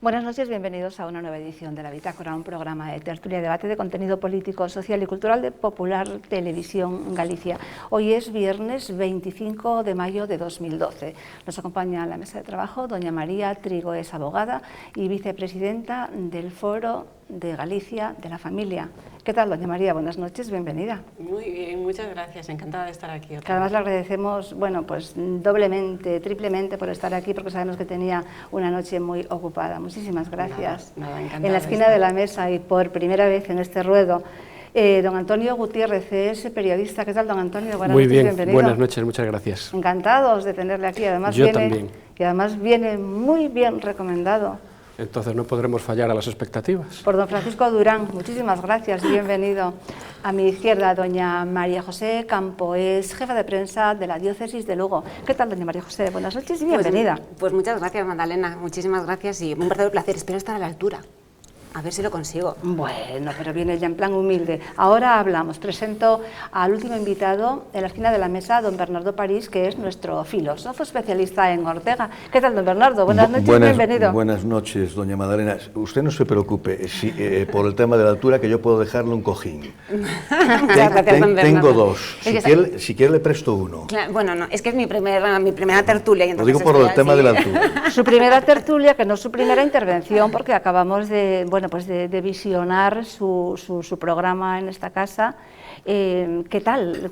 Buenas noches, bienvenidos a una nueva edición de La Bitácora, un programa de tertulia y debate de contenido político, social y cultural de Popular Televisión Galicia. Hoy es viernes 25 de mayo de 2012. Nos acompaña en la mesa de trabajo doña María Trigo, es abogada y vicepresidenta del Foro de Galicia de la Familia. ¿Qué tal, doña María? Buenas noches, bienvenida. Muy bien, muchas gracias, encantada de estar aquí. Que además le agradecemos, bueno, pues doblemente, triplemente por estar aquí, porque sabemos que tenía una noche muy ocupada. Muchísimas gracias. Nada, en la esquina de la mesa y por primera vez en este ruedo, don Antonio Gutiérrez es periodista. ¿Qué tal, don Antonio? Buenas noches, bien, bienvenido. Buenas noches, muchas gracias. Encantados de tenerle aquí. Además, yo también. Y además viene muy bien recomendado. Entonces no podremos fallar a las expectativas. Por don Francisco Durán, muchísimas gracias, bienvenido. A mi izquierda, doña María José Campo, es jefa de prensa de la Diócesis de Lugo. ¿Qué tal, doña María José? Buenas noches y bienvenida. Pues muchas gracias, Magdalena, muchísimas gracias y un verdadero placer. Espero estar a la altura. A ver si lo consigo. Bueno, pero viene ya en plan humilde. Ahora hablamos. Presento al último invitado en la esquina de la mesa, don Bernardo París, que es nuestro filósofo especialista en Ortega. ¿Qué tal, don Bernardo? Buenas noches, bienvenido. Buenas noches, doña Magdalena. Usted no se preocupe por el tema de la altura, que yo puedo dejarle un cojín. Tengo dos. Si quiere le presto uno. Claro, bueno, no, es que es mi primera tertulia. Y lo digo por el tema de la altura. Su primera tertulia, que no es su primera intervención, porque acabamos de... Bueno, pues de visionar su programa en esta casa. ¿Qué tal?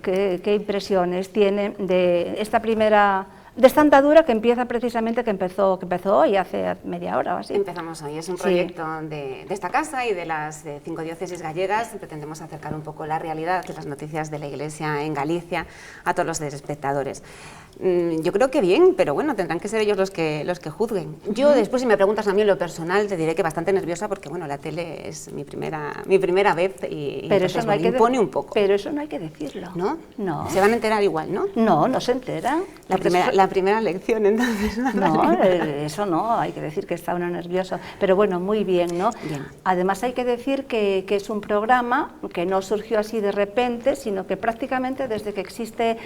¿Qué impresiones tiene de esta primera... de esta andadura que empieza precisamente, que empezó hoy, hace media hora o así? Empezamos hoy, es un proyecto de esta casa y de las 5 diócesis gallegas. Pretendemos acercar un poco la realidad de las noticias de la Iglesia en Galicia a todos los espectadores. Yo creo que bien, pero bueno, tendrán que ser ellos los que juzguen. Yo después, si me preguntas a mí en lo personal, te diré que bastante nerviosa porque bueno, la tele es mi primera vez y pero eso no me impone un poco. Pero eso no hay que decirlo. ¿No? No. Se van a enterar igual, ¿no? No, no se enteran. La primera lección, entonces. No, eso no, hay que decir que está uno nervioso. Pero bueno, muy bien, ¿no? Bien. Además hay que decir que es un programa que no surgió así de repente, sino que prácticamente desde que existe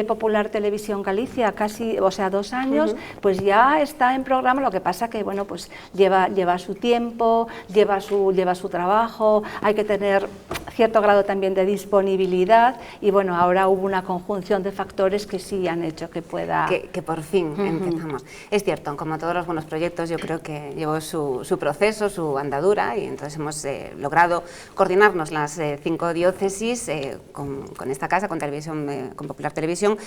Popular Televisión Galicia, casi, o sea, 2 años, pues ya está en programa. Lo que pasa que, bueno, pues lleva su tiempo, lleva su trabajo, hay que tener cierto grado también de disponibilidad y, bueno, ahora hubo una conjunción de factores que sí han hecho que pueda... Que por fin empezamos. Es cierto, como todos los buenos proyectos, yo creo que llevó su proceso, su andadura, y entonces hemos logrado coordinarnos las 5 diócesis con esta casa, con Popular Televisión,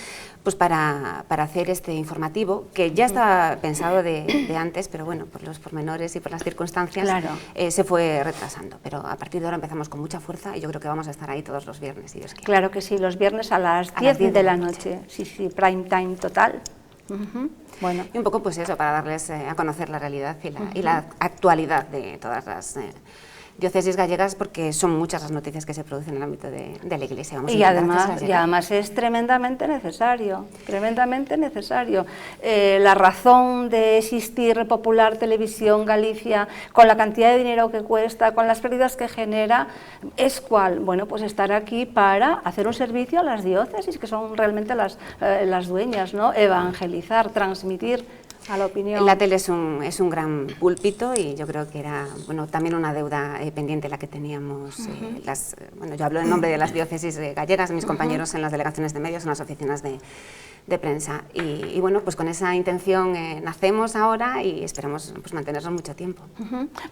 pues para hacer este informativo, que ya estaba pensado de antes, pero bueno, por los pormenores y por las circunstancias, claro, se fue retrasando. Pero a partir de ahora empezamos con mucha fuerza y yo creo que vamos a estar ahí todos los viernes, si Dios quiere. Claro que sí, los viernes a las 10 de la noche. Sí, prime time total. Bueno. Y un poco pues eso, para darles a conocer la realidad y la actualidad de todas las diócesis gallegas, porque son muchas las noticias que se producen en el ámbito de la Iglesia. Y además es tremendamente necesario, tremendamente necesario. La razón de existir Popular Televisión Galicia, con la cantidad de dinero que cuesta, con las pérdidas que genera, ¿es cuál? Bueno, pues estar aquí para hacer un servicio a las diócesis, que son realmente las dueñas, ¿no? Evangelizar, transmitir a la opinión. La tele es un gran púlpito y yo creo que era también una deuda pendiente la que teníamos. Yo hablo en nombre de las diócesis gallegas, mis compañeros en las delegaciones de medios, en las oficinas de prensa. Y bueno, pues con esa intención nacemos ahora y esperamos pues mantenernos mucho tiempo.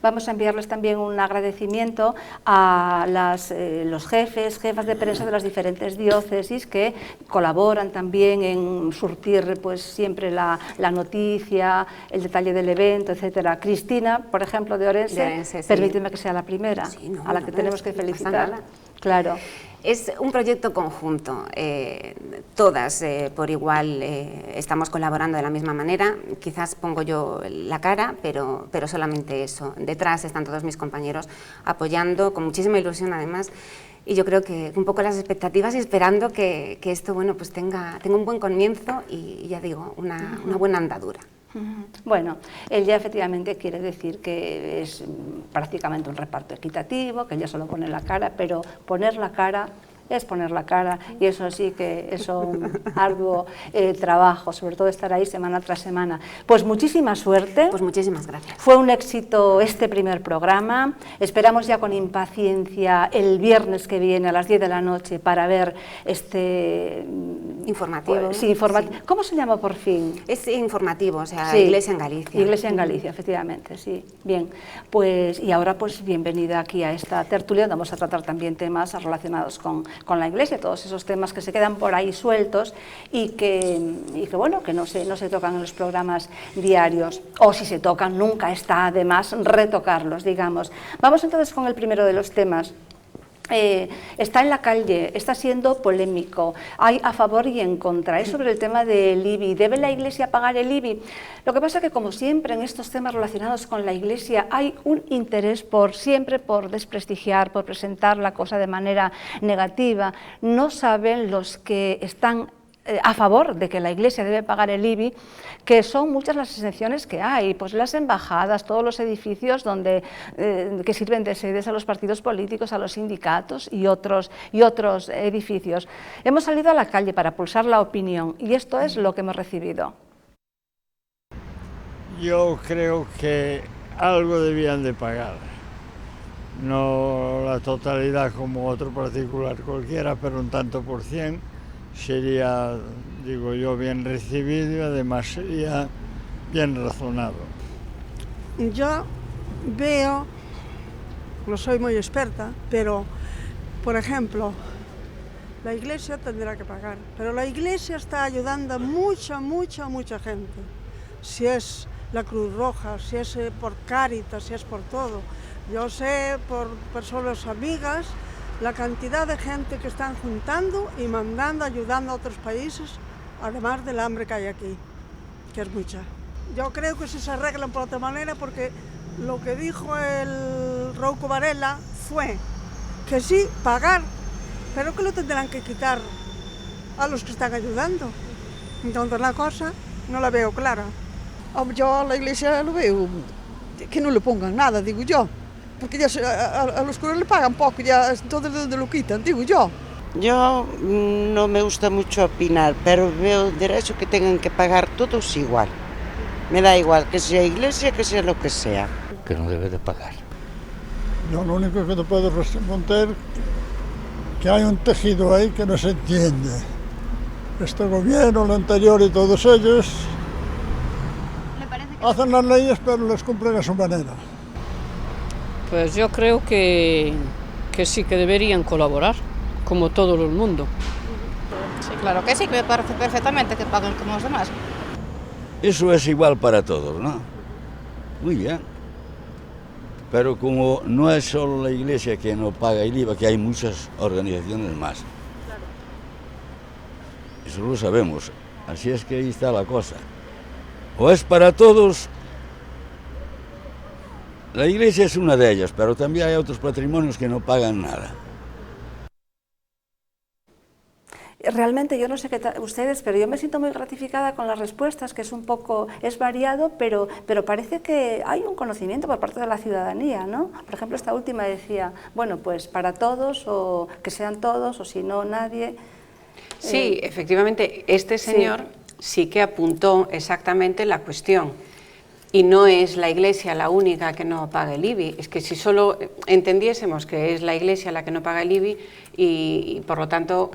Vamos a enviarles también un agradecimiento a los jefas de prensa de las diferentes diócesis que colaboran también en surtir pues siempre la noticia, el detalle del evento, etcétera. Cristina, por ejemplo, de Orense, sí. Permíteme que sea la primera, a la que tenemos que felicitar. Claro. Es un proyecto conjunto, todas por igual estamos colaborando de la misma manera, quizás pongo yo la cara, pero solamente eso. Detrás están todos mis compañeros apoyando con muchísima ilusión además, y yo creo que un poco las expectativas y esperando que esto pues tenga un buen comienzo y ya digo, una buena andadura. Bueno, él ya efectivamente quiere decir que es prácticamente un reparto equitativo, que ella solo pone la cara, pero poner la cara es poner la cara, y eso sí que es un arduo trabajo, sobre todo estar ahí semana tras semana. Pues muchísima suerte. Pues muchísimas gracias. Fue un éxito este primer programa, esperamos ya con impaciencia el viernes que viene a las 10 de la noche para ver este... Informativo. Sí, informativo. Sí. ¿Cómo se llama por fin? Es informativo, o sea, sí, Iglesia en Galicia. Iglesia en Galicia, efectivamente, sí. Bien, pues y ahora pues bienvenida aquí a esta tertulia, vamos a tratar también temas relacionados con la Iglesia, todos esos temas que se quedan por ahí sueltos y que bueno, que no se tocan en los programas diarios, o si se tocan nunca está de más retocarlos, digamos. Vamos entonces con el primero de los temas. Está en la calle, está siendo polémico, hay a favor y en contra, es sobre el tema del IBI. ¿Debe la Iglesia pagar el IBI? Lo que pasa es que, como siempre en estos temas relacionados con la Iglesia, hay un interés siempre por desprestigiar, por presentar la cosa de manera negativa. No saben los que están a favor de que la Iglesia debe pagar el IBI, que son muchas las exenciones que hay, pues las embajadas, todos los edificios que sirven de sedes a los partidos políticos, a los sindicatos y otros edificios. Hemos salido a la calle para pulsar la opinión y esto es lo que hemos recibido. Yo creo que algo debían de pagar, no la totalidad como otro particular cualquiera, pero un tanto por cien. Sería, digo yo, bien recibido y además sería bien razonado. Yo veo, no soy muy experta, pero, por ejemplo, la Iglesia tendrá que pagar, pero la Iglesia está ayudando a mucha gente. Si es la Cruz Roja, si es por Cáritas, si es por todo. Yo sé por personas amigas la cantidad de gente que están juntando y mandando, ayudando a otros países, además del hambre que hay aquí, que es mucha. Yo creo que si se arreglan por otra manera, porque lo que dijo el Rouco Varela fue que sí, pagar, pero que lo tendrán que quitar a los que están ayudando. Entonces la cosa no la veo clara. Yo a la Iglesia lo veo, que no le pongan nada, digo yo. Porque ya a los curas le pagan poco, ya entonces de donde lo quitan, digo yo. Yo no me gusta mucho opinar, pero veo derecho que tengan que pagar todos igual. Me da igual que sea iglesia, que sea lo que sea. Que no debe de pagar. Yo lo único que te puedo responder que hay un tejido ahí que no se entiende. Este gobierno, el anterior y todos ellos hacen las leyes pero las cumplen a su manera. Pues yo creo que sí, que deberían colaborar, como todo el mundo. Sí, claro que sí, que me parece perfectamente que paguen como los demás. Eso es igual para todos, ¿no? Muy bien. Pero como no es solo la Iglesia que no paga el IVA, que hay muchas organizaciones más. Eso lo sabemos. Así es que ahí está la cosa. O es para todos. La Iglesia es una de ellas, pero también hay otros patrimonios que no pagan nada. Realmente yo no sé qué tal ustedes, pero yo me siento muy gratificada con las respuestas, que es variado, pero parece que hay un conocimiento por parte de la ciudadanía, ¿no? Por ejemplo, esta última decía, bueno, pues para todos, o que sean todos, o si no, nadie. Sí, efectivamente, este señor sí que apuntó exactamente la cuestión. Y no es la Iglesia la única que no paga el IBI, es que si solo entendiésemos que es la Iglesia la que no paga el IBI y por lo tanto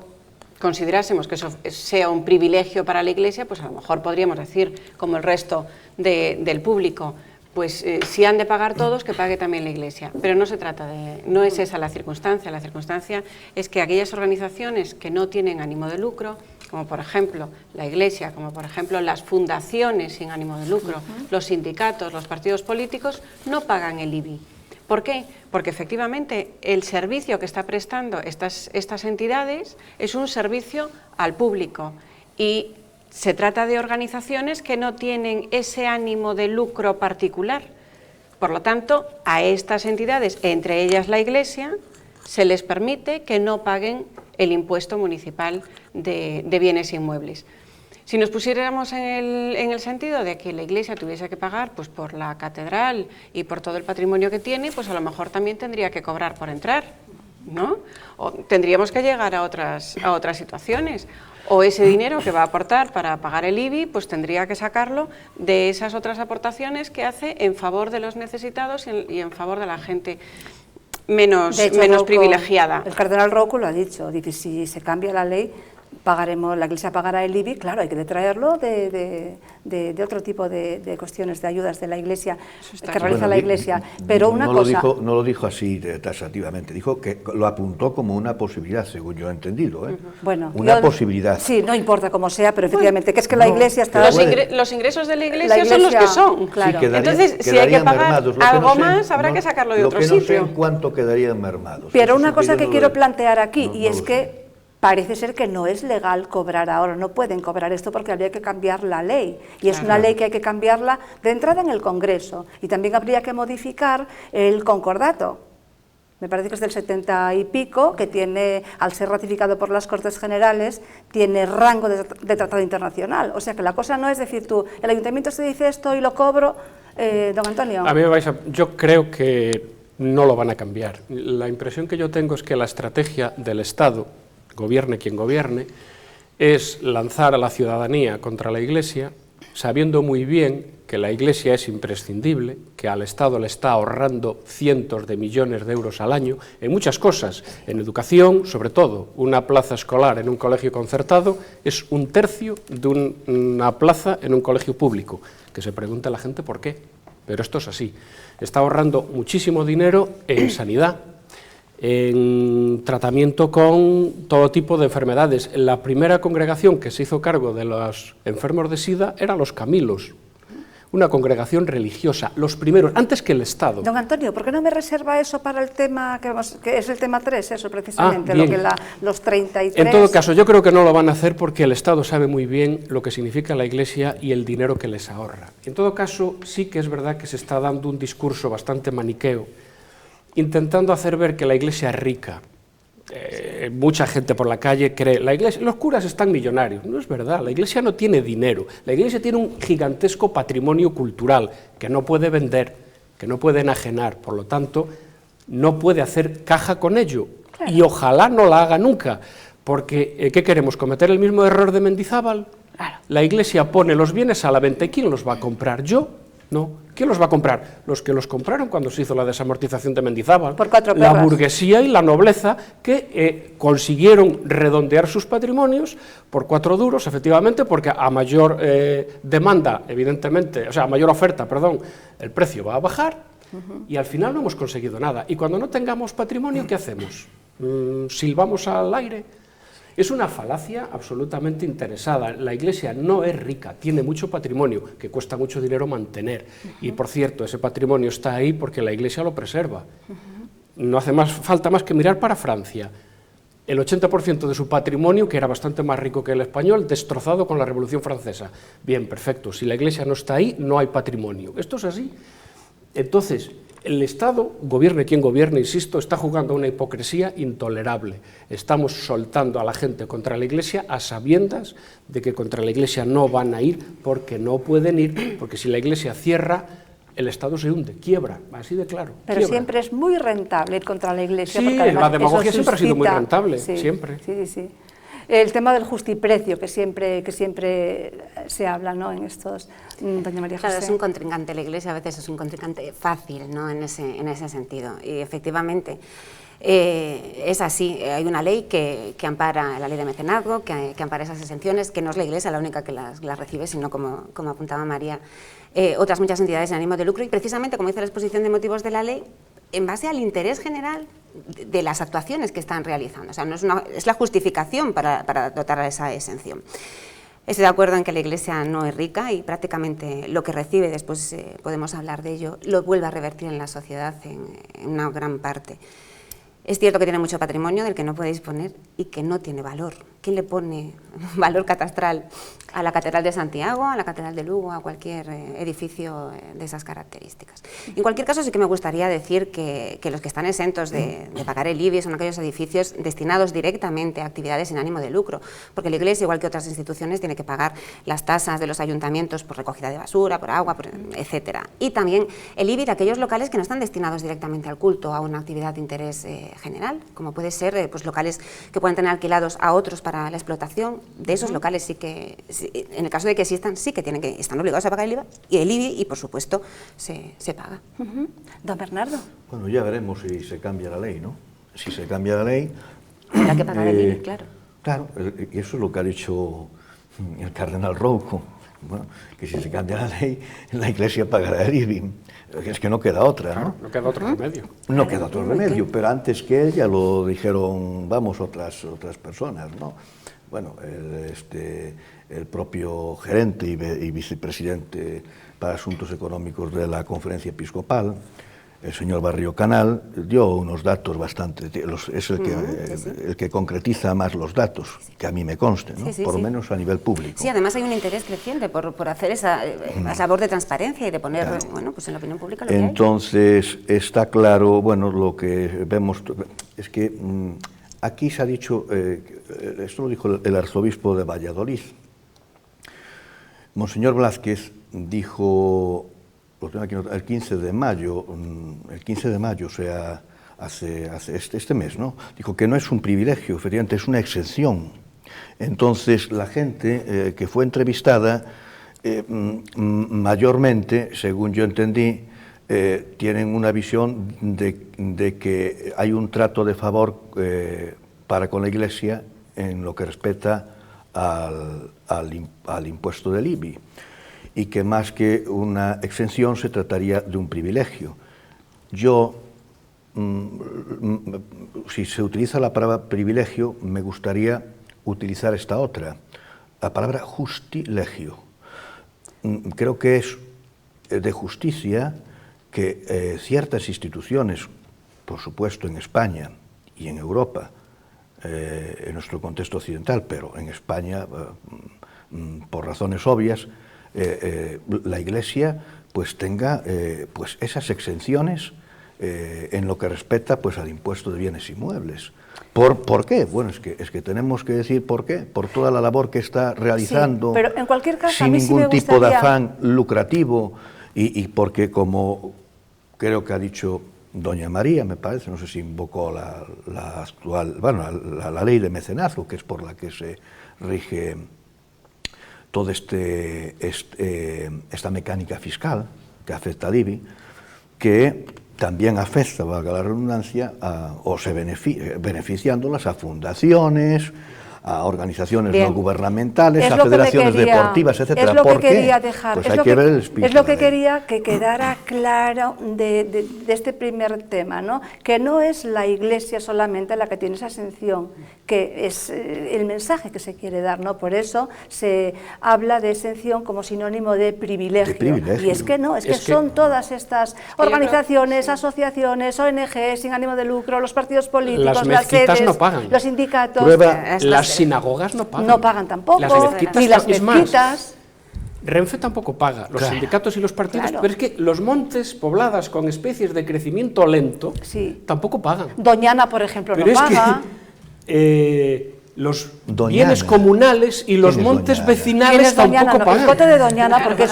considerásemos que eso sea un privilegio para la Iglesia, pues a lo mejor podríamos decir, como el resto del público, pues si han de pagar todos, que pague también la Iglesia. Pero no se trata no es esa la circunstancia es que aquellas organizaciones que no tienen ánimo de lucro, como por ejemplo la Iglesia, como por ejemplo las fundaciones sin ánimo de lucro, los sindicatos, los partidos políticos, no pagan el IBI. ¿Por qué? Porque efectivamente el servicio que está prestando estas entidades es un servicio al público y se trata de organizaciones que no tienen ese ánimo de lucro particular. Por lo tanto, a estas entidades, entre ellas la Iglesia, se les permite que no paguen el impuesto municipal de bienes inmuebles. Si nos pusiéramos en el sentido de que la Iglesia tuviese que pagar pues, por la catedral y por todo el patrimonio que tiene, pues a lo mejor también tendría que cobrar por entrar. ¿no? O tendríamos que llegar a otras situaciones. O ese dinero que va a aportar para pagar el IBI, pues tendría que sacarlo de esas otras aportaciones que hace en favor de los necesitados y en favor de la gente menos privilegiada. El cardenal Rouco lo ha dicho, dice, si se cambia la ley, la Iglesia pagará el IBI, claro, hay que detraerlo de otro tipo de cuestiones, de ayudas de la Iglesia, que realiza la Iglesia. Pero una cosa... No lo dijo así taxativamente, dijo que lo apuntó como una posibilidad, según yo he entendido. Bueno, una posibilidad. Sí, no importa cómo sea, pero efectivamente, que es que la Iglesia está... Los ingresos de la Iglesia son los que son. Claro. Sí, entonces, si hay que pagar algo más, habrá que sacarlo de otro sitio. No sé en cuánto quedarían mermados. Pero una cosa que quiero plantear aquí, y es que parece ser que no es legal cobrar ahora, no pueden cobrar esto porque habría que cambiar la ley, y es una ley que hay que cambiarla de entrada en el Congreso, y también habría que modificar el concordato, me parece que es del 70 y pico, que tiene, al ser ratificado por las Cortes Generales, tiene rango de tratado internacional, o sea que la cosa no es decir tú, el ayuntamiento se dice esto y lo cobro, don Antonio. A mí yo creo que no lo van a cambiar, la impresión que yo tengo es que la estrategia del Estado, gobierne quien gobierne, es lanzar a la ciudadanía contra la Iglesia, sabiendo muy bien que la Iglesia es imprescindible, que al Estado le está ahorrando cientos de millones de euros al año en muchas cosas, en educación, sobre todo, una plaza escolar en un colegio concertado es un tercio de una plaza en un colegio público, que se pregunta la gente por qué, pero esto es así, está ahorrando muchísimo dinero en sanidad, en tratamiento con todo tipo de enfermedades. La primera congregación que se hizo cargo de los enfermos de SIDA eran los Camilos, una congregación religiosa, los primeros, antes que el Estado. Don Antonio, ¿por qué no me reserva eso para el tema, que es el tema 3, eso precisamente, los 33? En todo caso, yo creo que no lo van a hacer porque el Estado sabe muy bien lo que significa la Iglesia y el dinero que les ahorra. En todo caso, sí que es verdad que se está dando un discurso bastante maniqueo, intentando hacer ver que la Iglesia es rica. Mucha gente por la calle cree, los curas están millonarios. No es verdad, la Iglesia no tiene dinero. La Iglesia tiene un gigantesco patrimonio cultural que no puede vender, que no puede enajenar, por lo tanto, no puede hacer caja con ello. Claro. Y ojalá no la haga nunca, porque ¿qué queremos? ¿Cometer el mismo error de Mendizábal? Claro. La Iglesia pone los bienes a la venta, ¿y quién los va a comprar? ¿Yo? No. ¿Quién los va a comprar? Los que los compraron cuando se hizo la desamortización de Mendizábal. Por 4 perras. La burguesía y la nobleza que consiguieron redondear sus patrimonios por 4 duros, efectivamente, porque a mayor demanda, evidentemente, o sea, a mayor oferta, perdón, el precio va a bajar y al final no hemos conseguido nada. Y cuando no tengamos patrimonio, ¿qué hacemos? ¿Silbamos al aire? Es una falacia absolutamente interesada. La Iglesia no es rica, tiene mucho patrimonio que cuesta mucho dinero mantener. Y, por cierto, ese patrimonio está ahí porque la Iglesia lo preserva. No hace falta más que mirar para Francia. El 80% de su patrimonio, que era bastante más rico que el español, destrozado con la Revolución Francesa. Bien, perfecto. Si la Iglesia no está ahí, no hay patrimonio. Esto es así. Entonces, el Estado, gobierne quien gobierne, insisto, está jugando a una hipocresía intolerable. Estamos soltando a la gente contra la Iglesia a sabiendas de que contra la Iglesia no van a ir porque no pueden ir, porque si la Iglesia cierra, el Estado se hunde, quiebra, así de claro. Pero quiebra. siempre es muy rentable ir contra la Iglesia. Sí, porque la demagogia siempre ha sido muy rentable, sí, siempre. Sí. El tema del justiprecio que siempre se habla, ¿no?, en estos, doña María José. Claro, es un contrincante, la Iglesia a veces es un contrincante fácil, ¿no?, en ese sentido, y efectivamente es así. Hay una ley que ampara la ley de mecenazgo, que ampara esas exenciones, que no es la Iglesia la única que las recibe, sino como apuntaba María, otras muchas entidades sin ánimo de lucro, y precisamente, como dice la exposición de motivos de la ley, en base al interés general de las actuaciones que están realizando. O sea, no es la justificación para dotar a esa exención. Estoy de acuerdo en que la Iglesia no es rica y prácticamente lo que recibe, después podemos hablar de ello, lo vuelve a revertir en la sociedad en una gran parte. Es cierto que tiene mucho patrimonio del que no puede disponer y que no tiene valor. ¿quién le pone valor catastral a la Catedral de Santiago, a la Catedral de Lugo, a cualquier edificio de esas características? En cualquier caso, sí que me gustaría decir que los que están exentos de pagar el IBI son aquellos edificios destinados directamente a actividades sin ánimo de lucro, porque la Iglesia, igual que otras instituciones, tiene que pagar las tasas de los ayuntamientos por recogida de basura, por agua, etcétera. Y también el IBI de aquellos locales que no están destinados directamente al culto, a una actividad de interés general, como puede ser pues, locales que pueden tener alquilados a otros para la explotación. De esos locales sí que, en el caso de que existan, sí que están obligados a pagar el IBI y por supuesto se paga. Don Bernardo. Bueno, ya veremos si se cambia la ley, ¿no? Si se cambia la ley... Habrá que pagar el IBI, claro. Claro, y eso es lo que ha dicho el cardenal Rouco, bueno, que si se cambia la ley, la Iglesia pagará el IBI. Es que no queda otra, ¿no? No queda otro remedio. No queda otro remedio, pero antes que él ya lo dijeron, vamos, otras personas, ¿no? Bueno, el propio gerente y vicepresidente para Asuntos Económicos de la Conferencia Episcopal, el señor Barrio Canal, dio unos datos bastante... Es el que concretiza más los datos, que a mí me conste, ¿no? Por lo menos a nivel público. Sí, además hay un interés creciente por hacer esa labor de transparencia y de poner, bueno, pues en la opinión pública lo que hay. Entonces, está claro, bueno, lo que vemos... Es que aquí se ha dicho, esto lo dijo el arzobispo de Valladolid. Monseñor Blázquez dijo... el 15 de mayo, o sea, hace este mes, ¿no? Dijo que no es un privilegio, efectivamente, es una exención. Entonces, la gente que fue entrevistada, mayormente, según yo entendí, tienen una visión de que hay un trato de favor para con la Iglesia en lo que respecta al impuesto del IBI, y que más que una exención se trataría de un privilegio. Yo, si se utiliza la palabra privilegio, me gustaría utilizar esta otra, la palabra justilegio. Creo que es de justicia que ciertas instituciones, por supuesto en España y en Europa, en nuestro contexto occidental, pero en España, por razones obvias, la Iglesia pues tenga pues esas exenciones en lo que respecta pues al impuesto de bienes inmuebles. ¿Por qué? Bueno, es que tenemos que decir por qué, por toda la labor que está realizando, sí, pero en cualquier caso, sin a mí ningún sí me tipo de gustaría... afán lucrativo, y porque, como creo que ha dicho doña María, me parece, no sé si invocó la actual, bueno, la ley de mecenazgo, que es por la que se rige toda esta mecánica fiscal que afecta al IBI, que también afecta, valga la redundancia, beneficiándolas a fundaciones, a organizaciones no gubernamentales, a federaciones deportivas, etcétera. Es lo ¿Por que qué? quería dejar, pues hay que ver el espíritu. Es lo que quería que quedara claro de este primer tema, ¿no? Que no es la Iglesia solamente la que tiene esa exención, que es el mensaje que se quiere dar, ¿no? Por eso se habla de exención como sinónimo de privilegio. Y es que no, es que son todas estas organizaciones, asociaciones, ONG, sin ánimo de lucro, los partidos políticos, las sedes, no pagan. los sindicatos... Las sinagogas no pagan. No pagan tampoco, ni las mezquitas. Renfe tampoco paga, los sindicatos y los partidos, pero es que los montes pobladas con especies de crecimiento lento tampoco pagan. Doñana, por ejemplo, pero no paga. Los bienes comunales y los montes vecinales tampoco pagan. El cote de Doñana, porque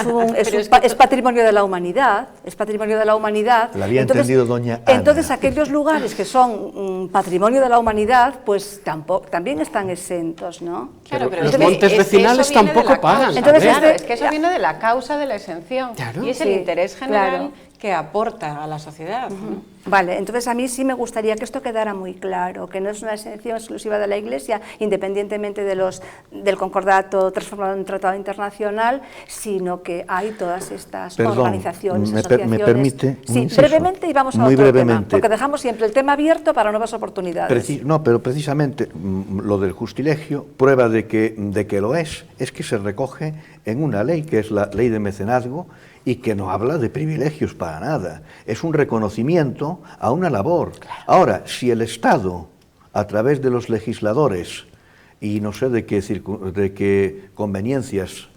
es patrimonio de la humanidad, es patrimonio de la humanidad. La había entendido doña Ana. Entonces, aquellos lugares que son patrimonio de la humanidad, pues también están exentos, ¿no? Claro, pero los montes vecinales tampoco pagan. Entonces, es que eso viene de la causa de la exención, y es el interés general que aporta a la sociedad. Vale, entonces a mí sí me gustaría que esto quedara muy claro, que no es una exención exclusiva de la Iglesia, independientemente del concordato transformado en un tratado internacional, sino que hay todas estas organizaciones, asociaciones. ¿Me permite? Sí, brevemente y vamos a otro tema, porque dejamos siempre el tema abierto para nuevas oportunidades. No, pero precisamente lo del justilegio, prueba de que lo es que se recoge en una ley, que es la ley de mecenazgo, y que no habla de privilegios para nada, es un reconocimiento a una labor. Ahora, si el Estado, a través de los legisladores, y no sé de qué conveniencias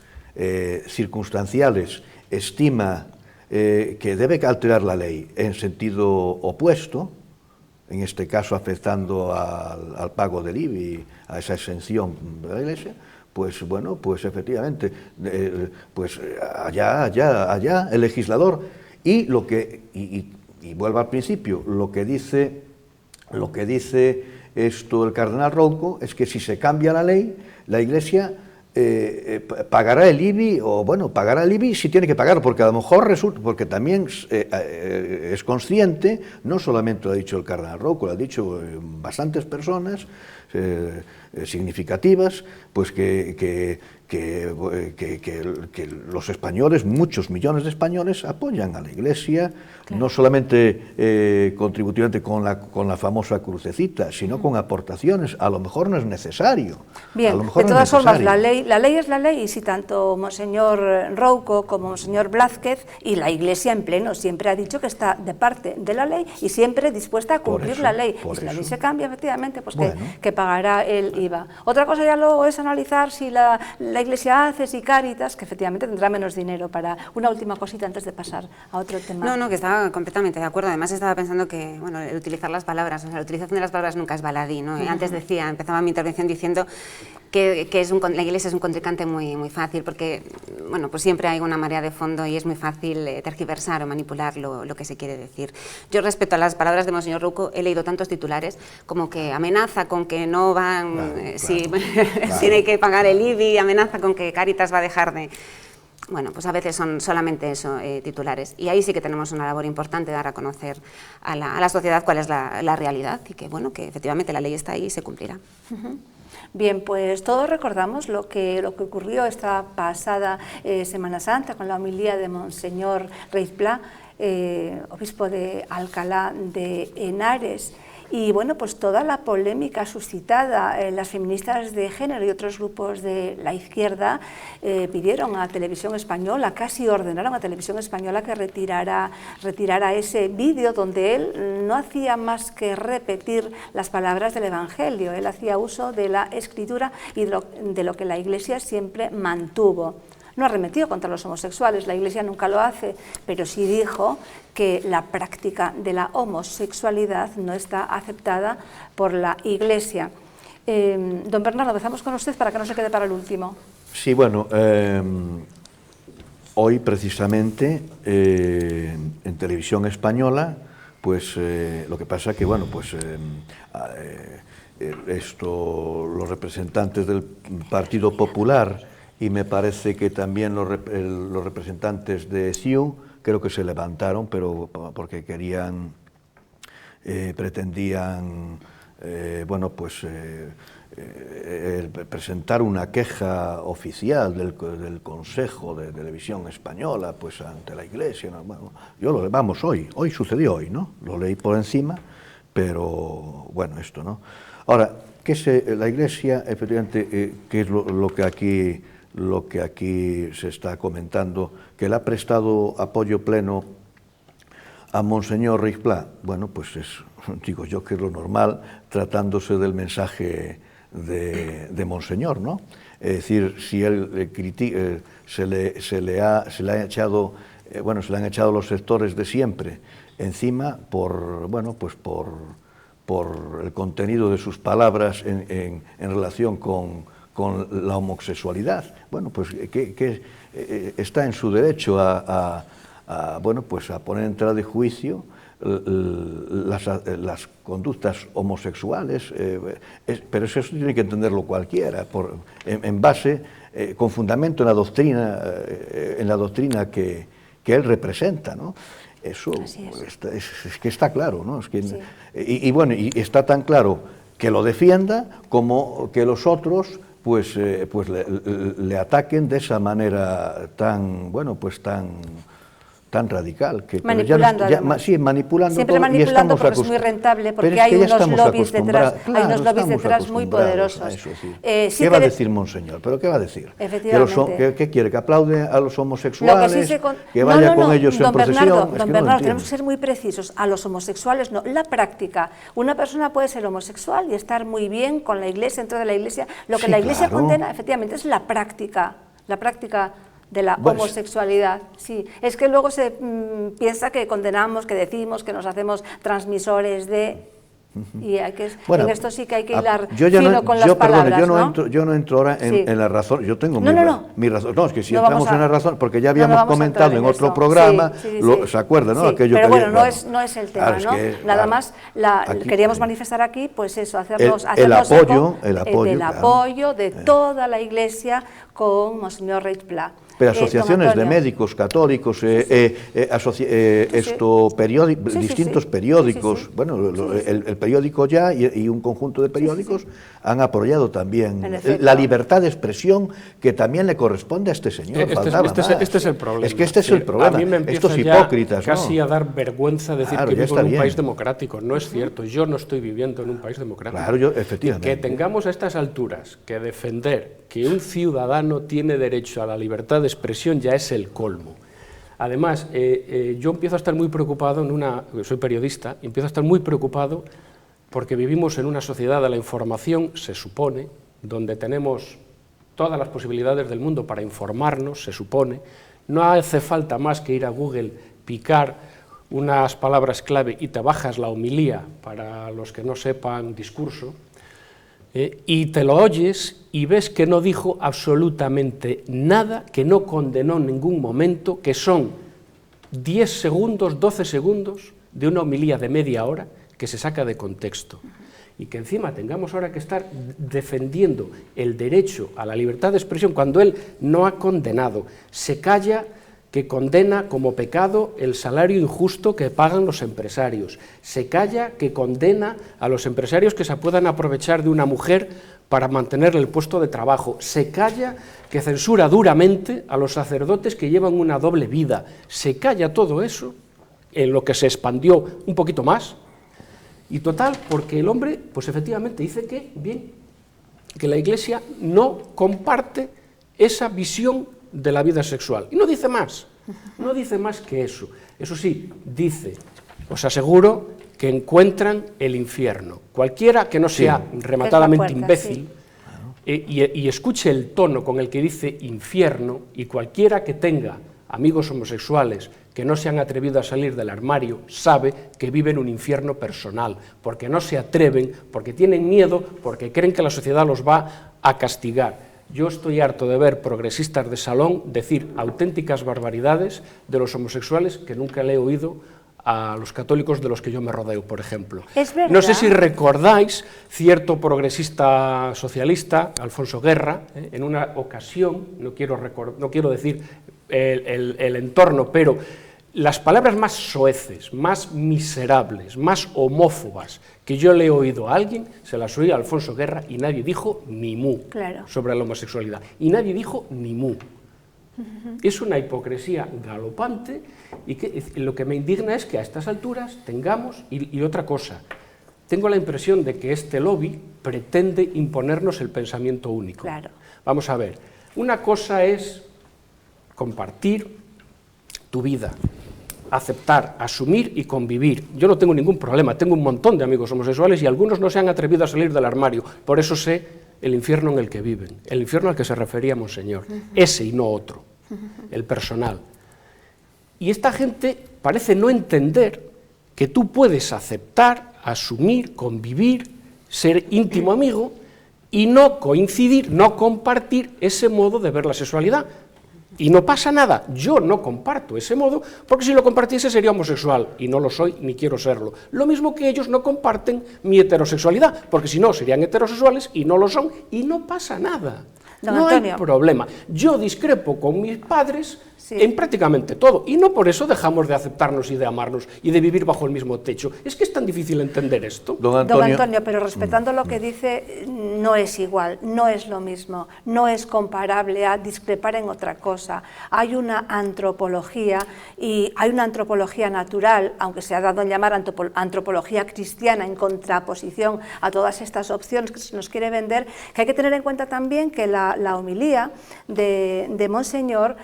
circunstanciales estima que debe alterar la ley en sentido opuesto, en este caso afectando al pago del IBI, a esa exención de la Iglesia, pues bueno, pues efectivamente, pues allá el legislador. Y vuelvo al principio, lo que dice esto el cardenal Rouco es que si se cambia la ley, la Iglesia pagará el IBI, o bueno, pagará el IBI si tiene que pagar, porque a lo mejor resulta, porque también es consciente, no solamente lo ha dicho el cardenal Rouco, lo ha dicho bastantes personas significativas, pues que los españoles, muchos millones de españoles, apoyan a la Iglesia, claro, no solamente contributivamente con la famosa crucecita, sino con aportaciones. A lo mejor no es necesario. Bien, de todas formas, la ley es la ley, y si tanto Monseñor Rouco como Monseñor Blázquez, y la Iglesia en pleno siempre ha dicho que está de parte de la ley y siempre dispuesta a cumplir la ley. Y si la ley se cambia, efectivamente, pues bueno, que pagará el IVA. Otra cosa ya luego es analizar si la Iglesia hace, si Cáritas, que efectivamente tendrá menos dinero para... Una última cosita antes de pasar a otro tema. No, que estaba completamente de acuerdo. Además estaba pensando que, bueno, el utilizar las palabras, o sea, la utilización de las palabras nunca es baladí, ¿no? Antes empezaba mi intervención diciendo que la Iglesia es un contrincante muy fácil, porque, bueno, pues siempre hay una marea de fondo y es muy fácil tergiversar o manipular lo que se quiere decir. Yo, respecto a las palabras de Monseñor Rouco, he leído tantos titulares como que amenaza con que no van, si hay que pagar el IBI, amenaza con que Cáritas va a dejar de... Bueno, pues a veces son solamente eso, titulares. Y ahí sí que tenemos una labor importante de dar a conocer a la sociedad cuál es la realidad y que, bueno, que efectivamente la ley está ahí y se cumplirá. Bien, pues todos recordamos lo que ocurrió esta pasada Semana Santa con la homilía de Monseñor Reizplá, obispo de Alcalá de Henares. Y bueno, pues toda la polémica suscitada, las feministas de género y otros grupos de la izquierda pidieron a Televisión Española, casi ordenaron a Televisión Española que retirara ese vídeo donde él no hacía más que repetir las palabras del Evangelio. Él hacía uso de la Escritura y de lo que la Iglesia siempre mantuvo. No arremetió contra los homosexuales, la Iglesia nunca lo hace, pero sí dijo que la práctica de la homosexualidad no está aceptada por la Iglesia. Don Bernardo, empezamos con usted para que no se quede para el último. Sí, bueno, hoy precisamente en Televisión Española, pues lo que pasa que, bueno, pues los representantes del Partido Popular y me parece que también los representantes de CiU creo que se levantaron, pero porque pretendían, bueno, pues presentar una queja oficial del Consejo de Televisión Española, pues ante la Iglesia. ¿No? Bueno, hoy sucedió hoy, ¿no? Lo leí por encima, pero bueno, esto, ¿no? Ahora, la Iglesia, efectivamente, que es lo que aquí se está comentando, que le ha prestado apoyo pleno a Monseñor Reizplá. Bueno, pues digo yo que es lo normal, tratándose del mensaje de Monseñor, ¿no? Es decir, si él se le han echado los sectores de siempre encima por el contenido de sus palabras en relación con la homosexualidad. Bueno, pues que está en su derecho a poner en tela de juicio las conductas homosexuales, pero eso tiene que entenderlo cualquiera, con fundamento en la doctrina que él representa, ¿no? Eso es que está claro, ¿no? Es que, sí. Y está tan claro que lo defienda como que los otros pues le ataquen de esa manera tan tan radical. Que manipulando, sí, manipulando siempre todo, manipulando porque es muy rentable, porque hay unos lobbies detrás, hay unos lobbies detrás muy poderosos. ¿Qué va a decir Monseñor? ¿Pero qué va a decir? Efectivamente. ¿Qué quiere? ¿Que aplaude a los homosexuales? Que vaya con ellos en procesión? Don Bernardo, tenemos que ser muy precisos. A los homosexuales no. La práctica. Una persona puede ser homosexual y estar muy bien con la Iglesia, dentro de la Iglesia. Lo que la Iglesia condena, efectivamente, es la práctica de la homosexualidad. Sí, es que luego se piensa que condenamos, que decimos, que nos hacemos transmisores de... Y hay que, en esto sí que hay que hilar fino con las palabras, yo no entro ahora en la razón, yo tengo mi razón, no, es que si entramos en la razón, porque ya habíamos comentado en otro programa, ¿se acuerda, no? Aquello pero bueno, no es el tema, ¿no? Nada más, queríamos manifestar aquí, pues eso, hacernos el apoyo de toda la Iglesia con Monseñor Reig Pla. Pero asociaciones de médicos católicos, distintos periódicos, bueno, el periódico Ya y un conjunto de periódicos han apoyado también la libertad de expresión que también le corresponde a este señor. Este es el problema. Es que este es el problema. A mí me empieza estos hipócritas, casi a dar vergüenza decir que vivo en un país democrático. No es cierto, yo no estoy viviendo en un país democrático. Claro, efectivamente. Que tengamos a estas alturas que defender que un ciudadano tiene derecho a la libertad de expresión ya es el colmo. Además, yo empiezo a estar muy preocupado, soy periodista, empiezo a estar muy preocupado porque vivimos en una sociedad de la información, se supone, donde tenemos todas las posibilidades del mundo para informarnos, se supone, no hace falta más que ir a Google, picar unas palabras clave y te bajas la homilía, para los que no sepan discurso, y te lo oyes y ves que no dijo absolutamente nada, que no condenó en ningún momento, que son 10 segundos, 12 segundos de una homilía de media hora que se saca de contexto. Y que encima tengamos ahora que estar defendiendo el derecho a la libertad de expresión cuando él no ha condenado, se calla que condena como pecado el salario injusto que pagan los empresarios, se calla que condena a los empresarios que se puedan aprovechar de una mujer para mantenerle el puesto de trabajo, se calla que censura duramente a los sacerdotes que llevan una doble vida, se calla todo eso, en lo que se expandió un poquito más, y total, porque el hombre, pues efectivamente dice que, bien, que la Iglesia no comparte esa visión de la vida sexual. Y no dice más que eso. Eso sí, dice, os aseguro que encuentran el infierno. Cualquiera que no sea rematadamente imbécil y escuche el tono con el que dice infierno, y cualquiera que tenga amigos homosexuales que no se han atrevido a salir del armario, sabe que viven un infierno personal, porque no se atreven, porque tienen miedo, porque creen que la sociedad los va a castigar. Yo estoy harto de ver progresistas de salón decir auténticas barbaridades de los homosexuales que nunca le he oído a los católicos de los que yo me rodeo, por ejemplo. No sé si recordáis cierto progresista socialista, Alfonso Guerra, en una ocasión, no quiero decir el entorno, pero las palabras más soeces, más miserables, más homófobas que yo le he oído a alguien, se las oí a Alfonso Guerra y nadie dijo ni mu sobre la homosexualidad. Y nadie dijo ni mu. Es una hipocresía galopante y que lo que me indigna es que a estas alturas tengamos, y otra cosa, tengo la impresión de que este lobby pretende imponernos el pensamiento único. Vamos a ver, una cosa es compartir tu vida, aceptar, asumir y convivir. Yo no tengo ningún problema, tengo un montón de amigos homosexuales y algunos no se han atrevido a salir del armario, por eso sé el infierno en el que viven, el infierno al que se refería Monseñor, ese y no otro, el personal. Y esta gente parece no entender que tú puedes aceptar, asumir, convivir, ser íntimo amigo y no coincidir, no compartir ese modo de ver la sexualidad. Y no pasa nada, yo no comparto ese modo, porque si lo compartiese sería homosexual, y no lo soy ni quiero serlo. Lo mismo que ellos no comparten mi heterosexualidad, porque si no serían heterosexuales y no lo son, y no pasa nada. No hay problema. Yo discrepo con mis padres en prácticamente todo, y no por eso dejamos de aceptarnos y de amarnos y de vivir bajo el mismo techo. Es que es tan difícil entender esto. Don Antonio, pero respetando lo que dice, no es igual, no es lo mismo, no es comparable a discrepar en otra cosa. Hay una antropología, y hay una antropología natural, aunque se ha dado en llamar antropología cristiana, en contraposición a todas estas opciones que se nos quiere vender, que hay que tener en cuenta también que la homilía de Monseñor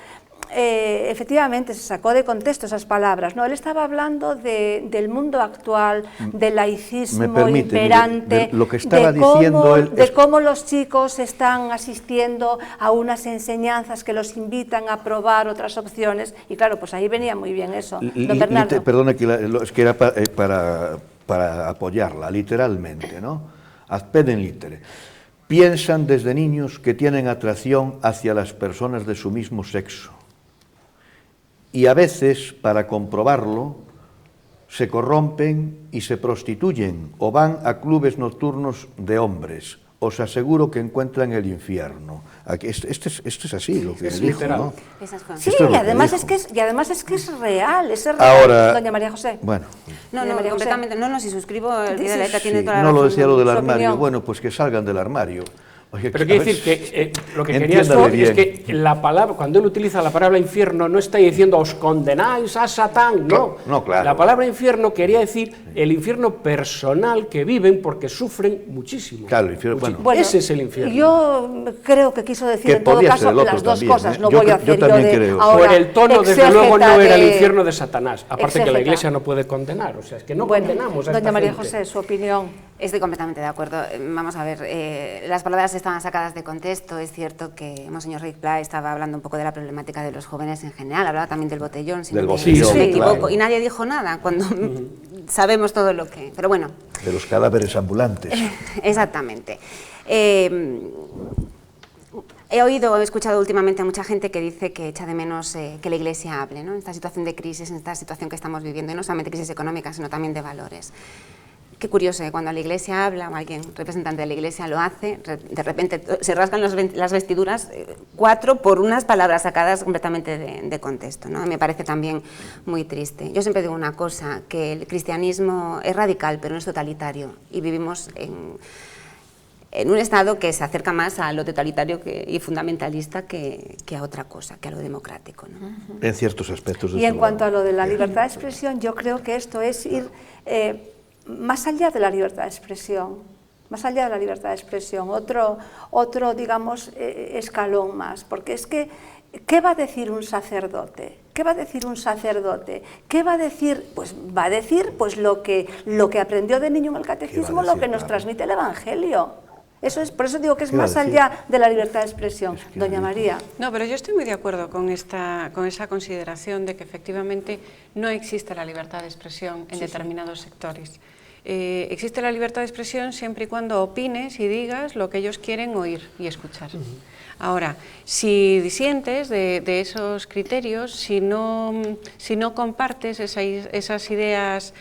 efectivamente se sacó de contexto esas palabras, ¿no? Él estaba hablando del mundo actual, del laicismo imperante, lo que estaba diciendo él de cómo los chicos están asistiendo a unas enseñanzas que los invitan a probar otras opciones, y claro, pues ahí venía muy bien eso. Don Bernardo. Perdone, es que era para apoyarla, literalmente, ¿no? Ad pedem litere. Piensan desde niños que tienen atracción hacia las personas de su mismo sexo. Y a veces, para comprobarlo, se corrompen y se prostituyen o van a clubes nocturnos de hombres. Os aseguro que encuentran el infierno. Este es así lo que dijo, ¿no? Sí, y además es que es real, Ahora, doña María José. Bueno. No, completamente, no, si suscribo, tiene toda la razón. No lo decía lo del armario, bueno, pues que salgan del armario. Oye, pero quiere decir que lo que quería decir es que la palabra, cuando él utiliza la palabra infierno, no está diciendo os condenáis a Satán, no. No, claro. La palabra infierno quería decir el infierno personal que viven porque sufren muchísimo. Claro, el infierno, bueno, ese es el infierno. Yo creo que quiso decir que en todo caso las dos también, cosas, no yo voy a hacer yo de ahora. Por el tono, desde luego, no era el infierno de Satanás, aparte que la Iglesia no puede condenar, o sea, es que no condenamos a esta doña María gente. José, su opinión. Estoy completamente de acuerdo. Vamos a ver, las palabras estaban sacadas de contexto. Es cierto que Monseñor Ric Pla estaba hablando un poco de la problemática de los jóvenes en general, hablaba también del botellón, si no me equivoco, claro. Y nadie dijo nada cuando sabemos todo lo que... Pero bueno. De los cadáveres ambulantes. Exactamente. He escuchado últimamente a mucha gente que dice que echa de menos que la Iglesia hable, ¿no? En esta situación de crisis, en esta situación que estamos viviendo, y no solamente crisis económica, sino también de valores. Qué curioso, cuando la Iglesia habla, o alguien representante de la Iglesia lo hace, de repente se rasgan las vestiduras, 4 por unas palabras sacadas completamente de contexto, ¿no? Me parece también muy triste. Yo siempre digo una cosa, que el cristianismo es radical, pero no es totalitario, y vivimos en un estado que se acerca más a lo totalitario y fundamentalista que a otra cosa, que a lo democrático, ¿no? En ciertos aspectos. Y en cuanto a lo de la libertad de expresión, yo creo que esto es ir... más allá de la libertad de expresión, otro digamos, escalón más, porque es que, ¿qué va a decir un sacerdote? ¿Qué va a decir un sacerdote? ¿Qué va a decir? Pues va a decir pues, lo que aprendió de niño en el catecismo, lo que nos transmite el Evangelio. Eso es, por eso digo que es más allá de la libertad de expresión. Doña María. No, pero yo estoy muy de acuerdo con esa consideración de que efectivamente no existe la libertad de expresión en determinados sectores. Existe la libertad de expresión siempre y cuando opines y digas lo que ellos quieren oír y escuchar. Ahora, si disientes de esos criterios, si no compartes esas ideas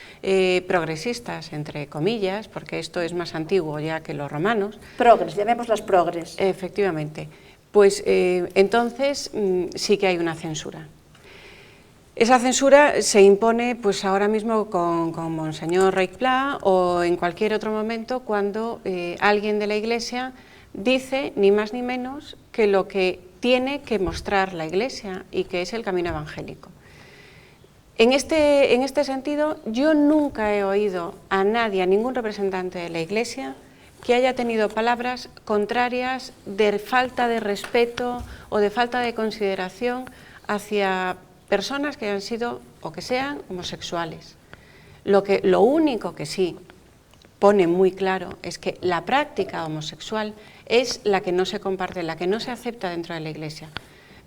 progresistas, entre comillas, porque esto es más antiguo ya que los romanos. Progres, llamémoslas progres. Efectivamente, pues entonces sí que hay una censura. Esa censura se impone pues ahora mismo con Monseñor Ric Pla o en cualquier otro momento cuando alguien de la Iglesia dice, ni más ni menos, que lo que tiene que mostrar la Iglesia y que es el camino evangélico. En este sentido, yo nunca he oído a nadie, a ningún representante de la Iglesia, que haya tenido palabras contrarias de falta de respeto o de falta de consideración hacia personas que hayan sido o que sean homosexuales. Lo único que sí pone muy claro es que la práctica homosexual es la que no se comparte, la que no se acepta dentro de la Iglesia.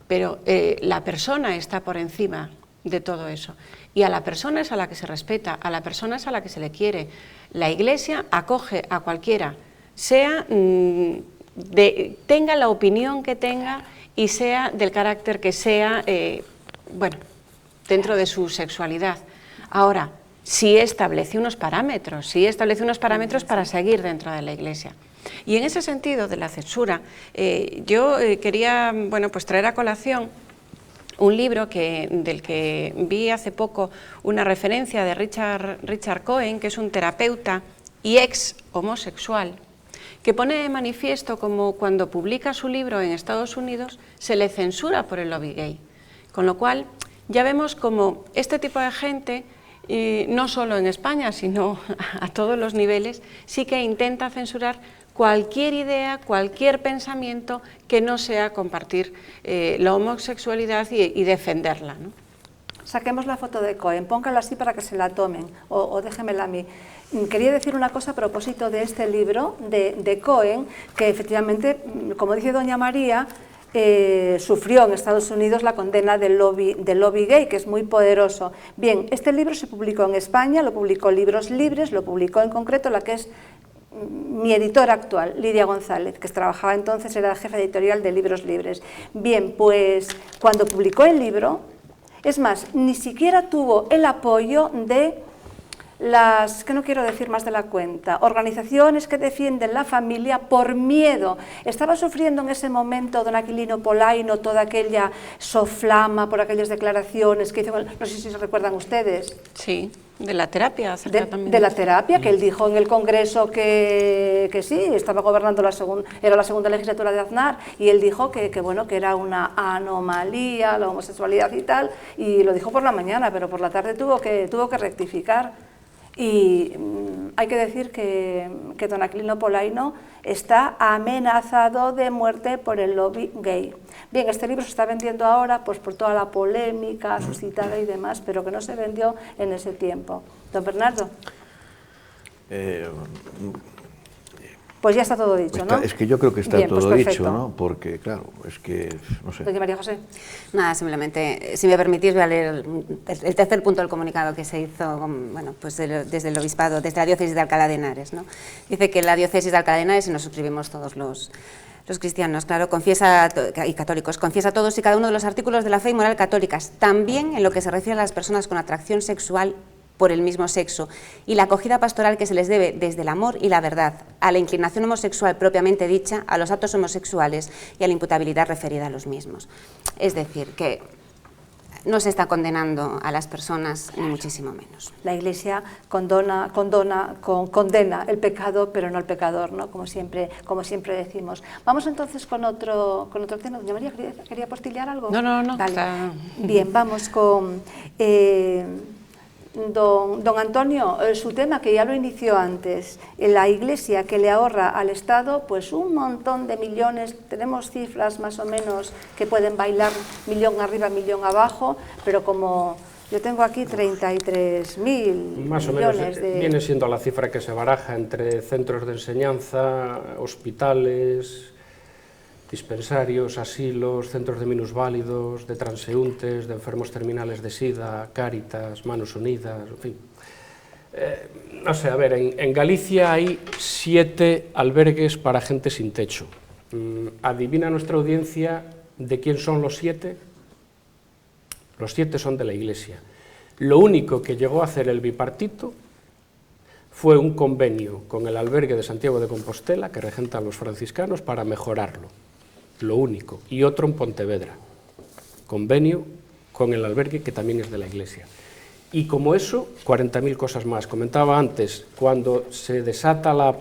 Pero la persona está por encima de todo eso. Y a la persona es a la que se respeta, a la persona es a la que se le quiere. La Iglesia acoge a cualquiera, tenga la opinión que tenga y sea del carácter que sea, bueno, dentro de su sexualidad. Ahora, sí establece unos parámetros para seguir dentro de la Iglesia. Y en ese sentido de la censura, yo quería, bueno, pues traer a colación un libro del que vi hace poco una referencia de Richard Cohen, que es un terapeuta y ex homosexual, que pone de manifiesto como cuando publica su libro en Estados Unidos se le censura por el lobby gay. Con lo cual ya vemos como este tipo de gente, no solo en España, sino a todos los niveles, sí que intenta censurar cualquier idea, cualquier pensamiento que no sea compartir la homosexualidad y defenderla, ¿no? Saquemos la foto de Cohen, póngala así para que se la tomen, o déjemela a mí. Quería decir una cosa a propósito de este libro de Cohen, que efectivamente, como dice doña María, sufrió en Estados Unidos la condena del lobby gay, que es muy poderoso. Bien, este libro se publicó en España, lo publicó Libros Libres, lo publicó en concreto la que es mi editora actual, Lidia González, que trabajaba entonces, era jefe editorial de Libros Libres. Bien, pues cuando publicó el libro, es más, ni siquiera tuvo el apoyo de las, que no quiero decir más de la cuenta, organizaciones que defienden la familia por miedo. Estaba sufriendo en ese momento don Aquilino Polaino toda aquella soflama por aquellas declaraciones que hizo, no sé si se recuerdan ustedes. Sí, de la terapia. De la terapia, que él dijo en el Congreso que sí, estaba gobernando era la segunda legislatura de Aznar, y él dijo que bueno, que era una anomalía la homosexualidad y tal, y lo dijo por la mañana, pero por la tarde tuvo que rectificar. Y hay que decir que don Aquilino Polaino está amenazado de muerte por el lobby gay. Bien, este libro se está vendiendo ahora pues por toda la polémica suscitada y demás, pero que no se vendió en ese tiempo. Don Bernardo. Pues ya está todo dicho, ¿no? Es que yo creo que está bien, todo pues dicho, ¿no? Porque, claro, es que, no sé. Doña María José. Nada, simplemente, si me permitís, voy a leer el tercer punto del comunicado que se hizo, bueno, pues desde el Obispado, desde la Diócesis de Alcalá de Henares, ¿no? Dice que la Diócesis de Alcalá de Henares, y nos suscribimos todos los cristianos, claro, confiesa, y católicos, confiesa todos y cada uno de los artículos de la fe y moral católicas, también en lo que se refiere a las personas con atracción sexual por el mismo sexo, y la acogida pastoral que se les debe desde el amor y la verdad, a la inclinación homosexual propiamente dicha, a los actos homosexuales y a la imputabilidad referida a los mismos. Es decir, que no se está condenando a las personas, ni muchísimo menos. La Iglesia condena el pecado, pero no el pecador, ¿no? Como siempre decimos. Vamos entonces con otro tema. Doña María, ¿quería apostillar algo? No. Vale. Bien, vamos con... Don Antonio, su tema, que ya lo inició antes, la Iglesia que le ahorra al Estado pues un montón de millones, tenemos cifras más o menos que pueden bailar millón arriba, millón abajo, pero como yo tengo aquí 33.000 más o menos viene siendo la cifra que se baraja entre centros de enseñanza, hospitales, dispensarios, asilos, centros de minusválidos, de transeúntes, de enfermos terminales de SIDA, Cáritas, Manos Unidas, en fin. No sé, a ver, en Galicia hay 7 albergues para gente sin techo. ¿Adivina nuestra audiencia de quién son los 7? Los 7 son de la Iglesia. Lo único que llegó a hacer el bipartito fue un convenio con el albergue de Santiago de Compostela, que regentan los franciscanos, para mejorarlo. Lo único, y otro en Pontevedra, convenio con el albergue que también es de la Iglesia. Y como eso, 40.000 cosas más. Comentaba antes, cuando se desata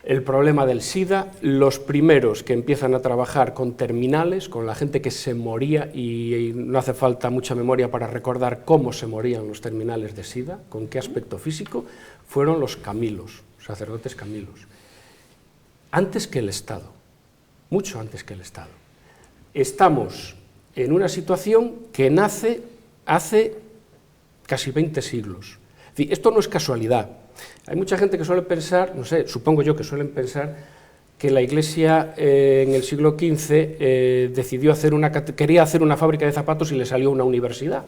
el problema del SIDA, los primeros que empiezan a trabajar con terminales, con la gente que se moría, y no hace falta mucha memoria para recordar cómo se morían los terminales de SIDA, con qué aspecto físico, fueron los camilos, sacerdotes camilos, antes que el Estado. Mucho antes que el Estado. Estamos en una situación que nace hace casi 20 siglos. Es decir, esto no es casualidad. Hay mucha gente que suele pensar, no sé, supongo yo que suelen pensar que la Iglesia en el siglo XV quería hacer una fábrica de zapatos y le salió una universidad.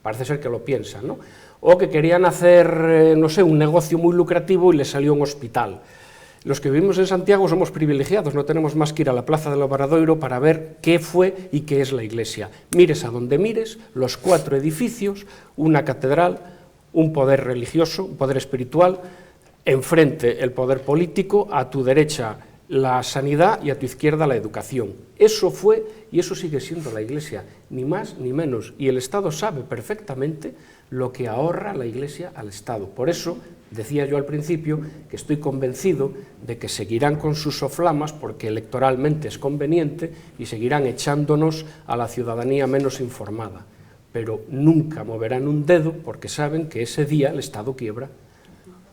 Parece ser que lo piensan, ¿no? O que querían hacer, no sé, un negocio muy lucrativo y le salió un hospital. Los que vivimos en Santiago somos privilegiados, no tenemos más que ir a la Plaza del Obradoiro para ver qué fue y qué es la Iglesia. Mires a donde mires, los 4 edificios, una catedral, un poder religioso, un poder espiritual, enfrente el poder político, a tu derecha la sanidad y a tu izquierda la educación. Eso fue y eso sigue siendo la Iglesia, ni más ni menos. Y el Estado sabe perfectamente lo que ahorra la Iglesia al Estado. Por eso, decía yo al principio, que estoy convencido de que seguirán con sus soflamas porque electoralmente es conveniente y seguirán echándonos a la ciudadanía menos informada. Pero nunca moverán un dedo porque saben que ese día el Estado quiebra.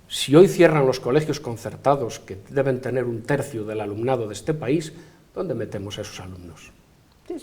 Si hoy cierran los colegios concertados, que deben tener 1/3 del alumnado de este país, ¿dónde metemos a esos alumnos?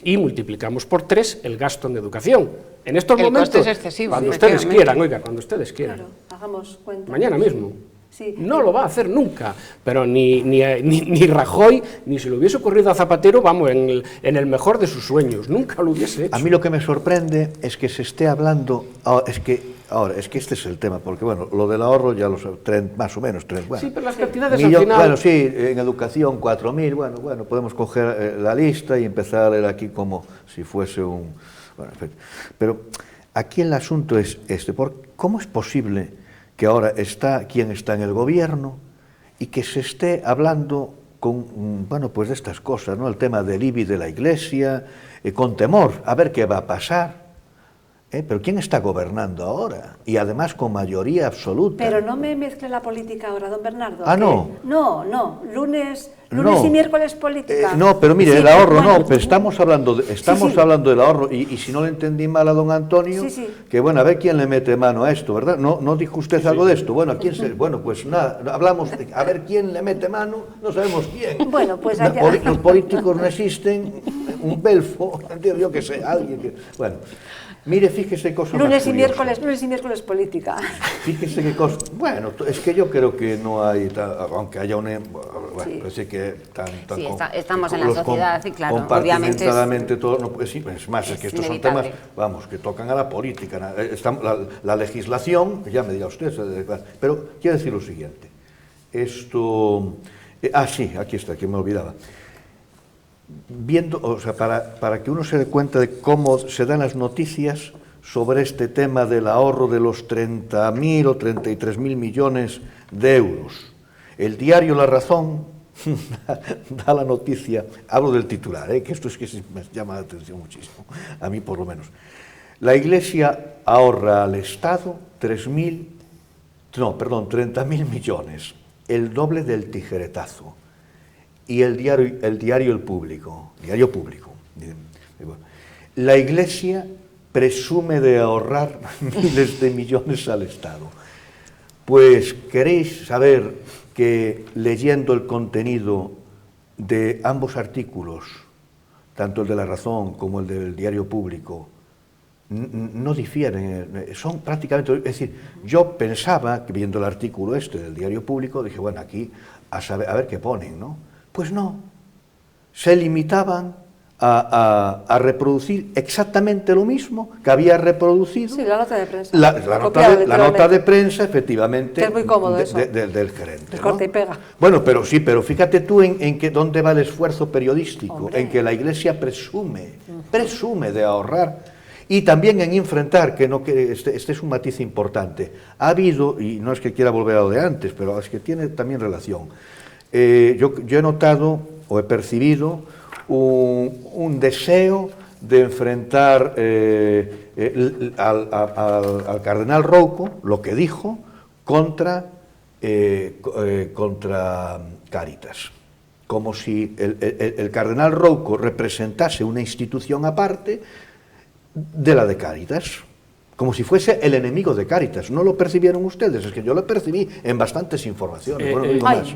Y multiplicamos por 3 el gasto en educación. En estos momentos, coste es excesivo, cuando ustedes quieran, oiga, cuando ustedes quieran. Claro, hagamos cuenta. Mañana mismo. Sí. No lo va a hacer nunca, pero ni Rajoy, ni se le hubiese ocurrido a Zapatero, vamos, en el mejor de sus sueños, nunca lo hubiese hecho. A mí lo que me sorprende es que se esté hablando, es que este es el tema, porque bueno, lo del ahorro ya lo sé, más o menos, bueno. Sí, pero las cantidades al final... Bueno, sí, en educación 4.000, bueno, podemos coger la lista y empezar a leer aquí como si fuese un... Bueno, pero aquí el asunto es este, ¿cómo es posible que ahora está quien está en el gobierno y que se esté hablando con, bueno, pues de estas cosas, ¿no? El tema del IBI de la Iglesia, con temor, a ver qué va a pasar. Pero ¿quién está gobernando ahora? Y además con mayoría absoluta. Pero no me mezcle la política ahora, don Bernardo. Ah, ¿no? No, lunes No. y miércoles política. No, pero mire, Sí, el ahorro bueno, no, pero estamos hablando del ahorro, y si no le entendí mal a don Antonio, que bueno, a ver quién le mete mano a esto, ¿verdad? ¿No dijo usted algo de esto? Bueno, bueno, pues nada, hablamos de a ver quién le mete mano, no sabemos quién. Bueno, pues allá. Los políticos no existen, un belfo, yo que sé, alguien que... Bueno, mire, fíjese cosa lunes y más miércoles política. Fíjese qué cosa... Bueno, es que yo creo que no hay... Aunque haya una... Bueno, parece que sí, estamos en la sociedad, y claro, obviamente todo, no, pues sí, es más, es que estos son temas, vamos, que tocan a la política, la legislación, ya me dirá usted, pero quiero decir lo siguiente, esto... sí, aquí está, que me olvidaba. Viendo, o sea, para que uno se dé cuenta de cómo se dan las noticias sobre este tema del ahorro de los 30.000 o 33.000 millones de euros. El diario La Razón da la noticia, hablo del titular, que esto es que me llama la atención muchísimo, a mí por lo menos. La Iglesia ahorra al Estado 30.000 millones, el doble del tijeretazo. Y el diario Público. La Iglesia presume de ahorrar miles de millones al Estado. Pues queréis saber que leyendo el contenido de ambos artículos, tanto el de La Razón como el del diario Público, no difieren, son prácticamente... Es decir, yo pensaba que viendo el artículo del diario Público, dije, bueno, aquí a ver qué ponen, ¿no? Pues no, se limitaban a reproducir exactamente lo mismo que había reproducido la nota de prensa. La nota de prensa, efectivamente, que es muy cómodo del gerente. El corte y pega. Bueno, pero sí, pero fíjate tú en que dónde va el esfuerzo periodístico, en que la Iglesia presume de ahorrar, y también en enfrentar, que este es un matiz importante, ha habido, y no es que quiera volver a lo de antes, pero es que tiene también relación. Yo he notado o he percibido un deseo de enfrentar al cardenal Rouco, lo que dijo, contra Cáritas. Como si el cardenal Rouco representase una institución aparte de la de Cáritas. Como si fuese el enemigo de Cáritas. ¿No lo percibieron ustedes? Es que yo lo percibí en bastantes informaciones. Bueno, digo más.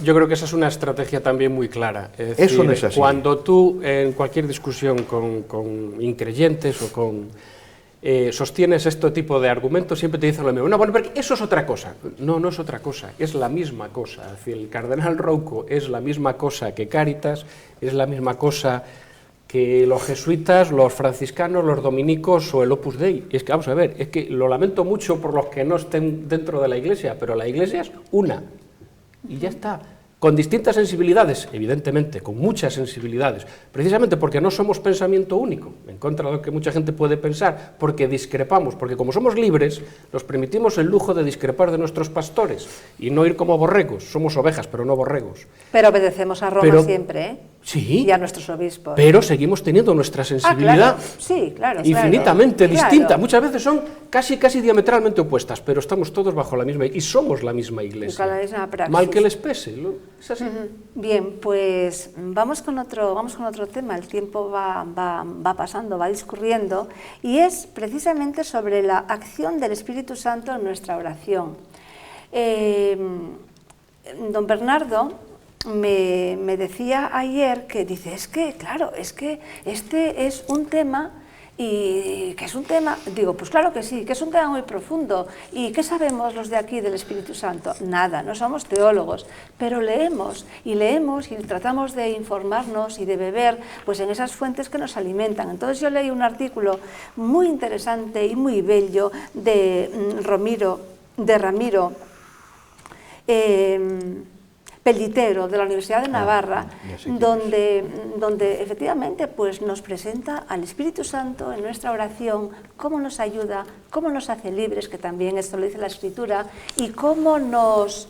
Yo creo que esa es una estrategia también muy clara. Es decir, eso no es así. Cuando tú, en cualquier discusión con increyentes o con... sostienes este tipo de argumentos, siempre te dicen lo mismo. No, bueno, pero eso es otra cosa. No, no es otra cosa, es la misma cosa. Es decir, el cardenal Rouco es la misma cosa que Cáritas, es la misma cosa que los jesuitas, los franciscanos, los dominicos o el Opus Dei. Es que, vamos a ver, es que lo lamento mucho por los que no estén dentro de la Iglesia, pero la Iglesia es una, y ya está. con distintas sensibilidades, evidentemente, con muchas sensibilidades, precisamente porque no somos pensamiento único, en contra de lo que mucha gente puede pensar, porque discrepamos, porque como somos libres, nos permitimos el lujo de discrepar de nuestros pastores y no ir como borregos, somos ovejas, pero no borregos. Pero obedecemos a Roma siempre, ¿eh? Sí, y a nuestros obispos. Pero seguimos teniendo nuestra sensibilidad infinitamente distinta. Muchas veces son casi diametralmente opuestas, pero estamos todos bajo la misma y somos la misma Iglesia. Con la misma praxis. Mal que les pese, es así. Bien, pues vamos con otro tema. El tiempo va pasando, va discurriendo, y es precisamente sobre la acción del Espíritu Santo en nuestra oración. Don Bernardo me decía ayer que dice, es que este es un tema, y que es un tema, digo, pues claro que sí, que es un tema muy profundo. ¿Y qué sabemos los de aquí del Espíritu Santo? Nada, no somos teólogos, pero leemos y tratamos de informarnos y de beber pues en esas fuentes que nos alimentan. Entonces yo leí un artículo muy interesante y muy bello de Ramiro Pellitero, de la Universidad de Navarra, donde efectivamente pues, nos presenta al Espíritu Santo en nuestra oración, cómo nos ayuda, cómo nos hace libres, que también esto lo dice la Escritura, y cómo nos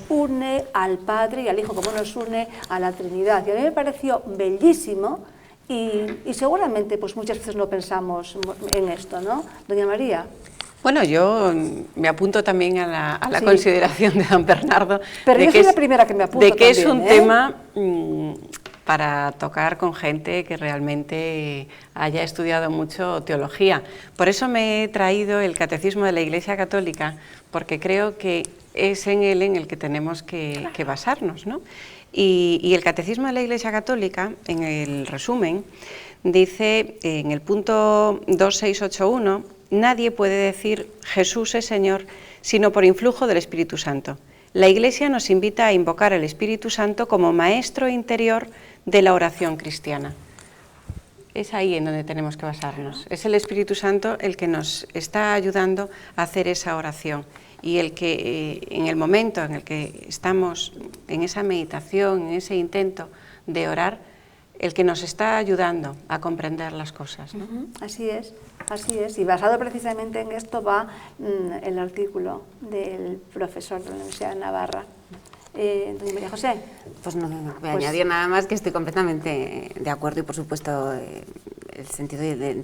une al Padre y al Hijo, cómo nos une a la Trinidad. Y a mí me pareció bellísimo, y seguramente pues, muchas veces no pensamos en esto, ¿no? Doña María. Bueno, yo me apunto también a la consideración de don Bernardo. Pero yo soy la primera que me apunto de que también, es un tema para tocar con gente que realmente haya estudiado mucho teología. Por eso me he traído el Catecismo de la Iglesia Católica, porque creo que es en él en el que tenemos que basarnos, ¿no? Y el Catecismo de la Iglesia Católica, en el resumen, dice en el punto 2681, nadie puede decir Jesús es Señor sino por influjo del Espíritu Santo. La Iglesia nos invita a invocar al Espíritu Santo como maestro interior de la oración cristiana. Es ahí en donde tenemos que basarnos. Es el Espíritu Santo el que nos está ayudando a hacer esa oración, y el que en el momento en el que estamos en esa meditación, en ese intento de orar, el que nos está ayudando a comprender las cosas, ¿no? Así es, y basado precisamente en esto va el artículo del profesor de la Universidad de Navarra. Doña María José. Pues no voy a añadir nada más, que estoy completamente de acuerdo, y por supuesto el sentido de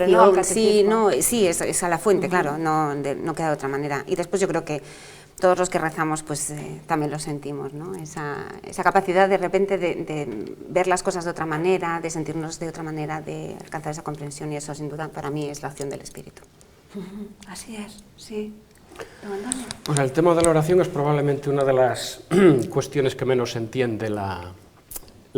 la oración. Sí, es a la fuente, claro, no queda de otra manera. Y después yo creo que todos los que rezamos pues también lo sentimos, ¿no? Esa capacidad de repente de ver las cosas de otra manera, de sentirnos de otra manera, de alcanzar esa comprensión, y eso sin duda para mí es la acción del Espíritu. Así es, sí. Pues el tema de la oración es probablemente una de las cuestiones que menos entiende la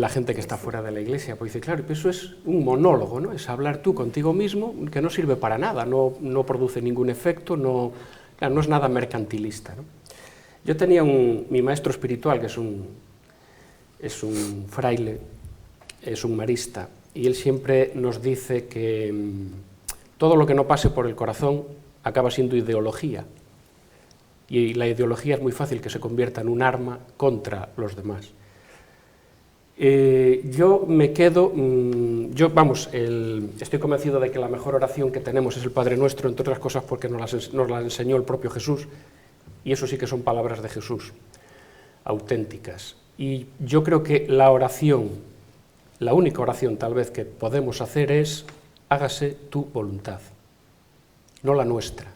gente que está fuera de la Iglesia, porque dice, claro, eso es un monólogo, ¿no? Es hablar tú contigo mismo, que no sirve para nada, no produce ningún efecto, no es nada mercantilista, ¿no? Yo tenía mi maestro espiritual, que es un fraile, es un marista, y él siempre nos dice que todo lo que no pase por el corazón acaba siendo ideología, y la ideología es muy fácil que se convierta en un arma contra los demás. Yo me quedo, estoy convencido de que la mejor oración que tenemos es el Padre Nuestro, entre otras cosas porque nos la enseñó el propio Jesús, y eso sí que son palabras de Jesús, auténticas. Y yo creo que la oración, la única oración tal vez que podemos hacer es, hágase tu voluntad, no la nuestra.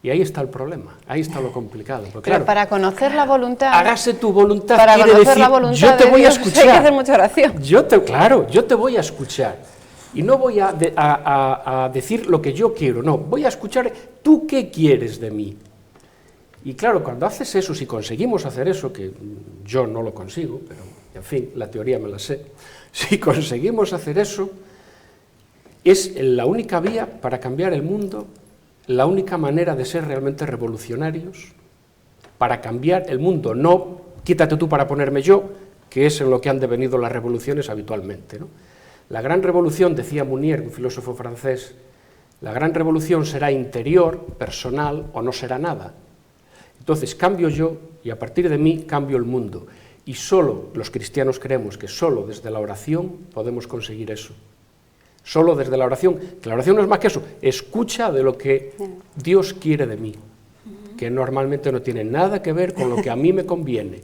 Y ahí está el problema, ahí está lo complicado. Porque, pero claro, para conocer la voluntad... Hágase tu voluntad, para quiere conocer decir, la voluntad yo te voy a escuchar. Hay que hacer mucha oración. Yo te voy a escuchar. Y no voy a decir lo que yo quiero, no, voy a escuchar tú qué quieres de mí. Y claro, cuando haces eso, si conseguimos hacer eso, que yo no lo consigo, pero en fin, la teoría me la sé, si conseguimos hacer eso, es la única vía para cambiar el mundo, la única manera de ser realmente revolucionarios, para cambiar el mundo, no quítate tú para ponerme yo, que es en lo que han devenido las revoluciones habitualmente, ¿no? La gran revolución, decía Mounier, un filósofo francés, la gran revolución será interior, personal, o no será nada. Entonces cambio yo y a partir de mí cambio el mundo. Y solo los cristianos creemos que solo desde la oración podemos conseguir eso. Solo desde la oración, que la oración no es más que eso, escucha de lo que Dios quiere de mí, que normalmente no tiene nada que ver con lo que a mí me conviene,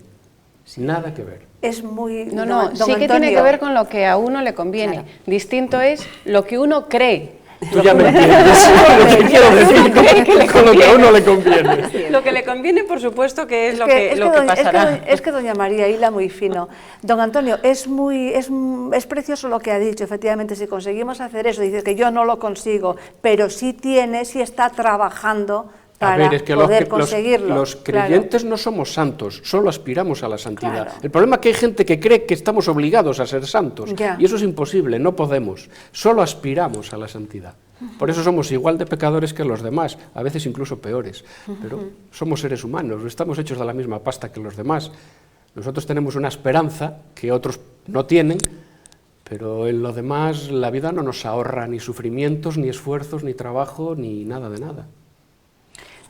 nada que ver. Es muy... No, don sí que Antonio, tiene que ver con lo que a uno le conviene. Claro. Distinto es lo que uno cree. Tú ya me entiendes lo que quiero decir con lo que a uno le conviene. Lo que le conviene, por supuesto, que es lo que que pasará. Es que doña María hila muy fino. Don Antonio, es precioso lo que ha dicho, efectivamente, si conseguimos hacer eso, dice que yo no lo consigo, pero sí está trabajando para poder conseguirlo. Los creyentes no somos santos, solo aspiramos a la santidad. Claro. El problema es que hay gente que cree que estamos obligados a ser santos, y eso es imposible, no podemos, solo aspiramos a la santidad. Por eso somos igual de pecadores que los demás, a veces incluso peores, pero somos seres humanos, estamos hechos de la misma pasta que los demás. Nosotros tenemos una esperanza que otros no tienen, pero en lo demás la vida no nos ahorra ni sufrimientos, ni esfuerzos, ni trabajo, ni nada de nada.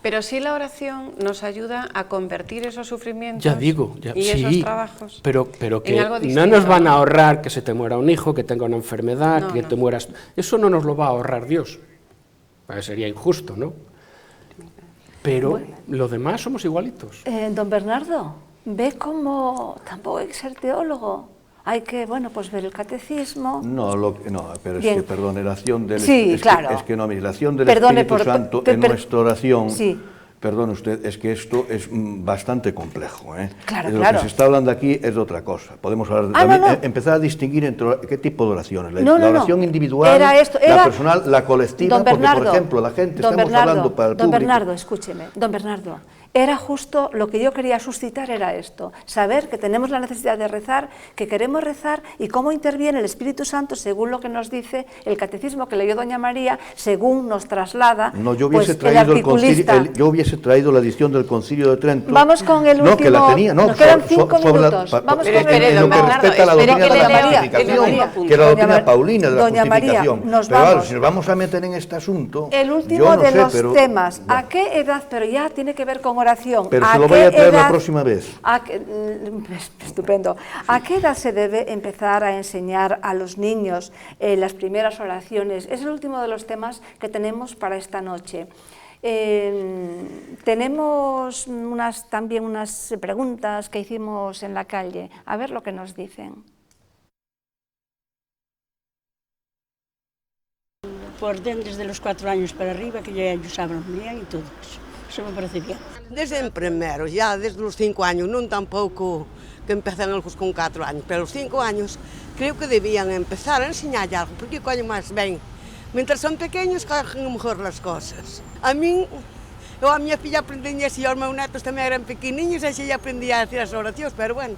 Pero sí la oración nos ayuda a convertir esos sufrimientos y sí, esos trabajos pero que no nos van a ahorrar que se te muera un hijo, que tenga una enfermedad, te mueras. Eso no nos lo va a ahorrar Dios. Sería injusto, ¿no? Pero lo demás somos igualitos. Don Bernardo, ve cómo tampoco hay que ser teólogo. Hay que, pues ver el catecismo. No, pero es que, perdone, la acción del la acción del Espíritu Santo en nuestra oración, perdone usted, es que esto es bastante complejo, ¿eh? Claro, lo que se está hablando aquí es de otra cosa. Podemos hablar empezar a distinguir entre qué tipo de oraciones. La oración individual, la personal, la colectiva, don Bernardo, porque, por ejemplo, la gente, estamos hablando para el público. Don Bernardo, escúcheme, don Bernardo. Era justo lo que yo quería suscitar, era esto, saber que tenemos la necesidad de rezar, que queremos rezar y cómo interviene el Espíritu Santo según lo que nos dice el catecismo que leyó doña María, según nos traslada yo hubiese traído la edición del Concilio de Trento. Vamos con el último, que la tenía, nos quedan 5 minutos. Vamos con el lo que respecta a la doctrina de la santificación, que era la doctrina paulina de la justificación. Pero si nos vamos a meter en este asunto, el último de los temas, ¿a qué edad? Pero ya tiene que ver con oración. Pero se lo voy a traer la próxima vez. Estupendo. ¿A qué edad se debe empezar a enseñar a los niños las primeras oraciones? Es el último de los temas que tenemos para esta noche. Tenemos también unas preguntas que hicimos en la calle. A ver lo que nos dicen. Pues desde los 4 años para arriba, que ya ellos hablan bien y todo eso. Eso me parece bien. Desde el primero, ya desde los 5 años, no tampoco que empiezan algunos con 4 años, pero a los 5 años creo que debían empezar a enseñar algo, porque coño más ven, mientras son pequeños cogen mejor las cosas. A mí, eu a miña filla aprendí así, os meus netos tamén eran pequeniños, e xa aprendí a decir as oracións, pero bueno,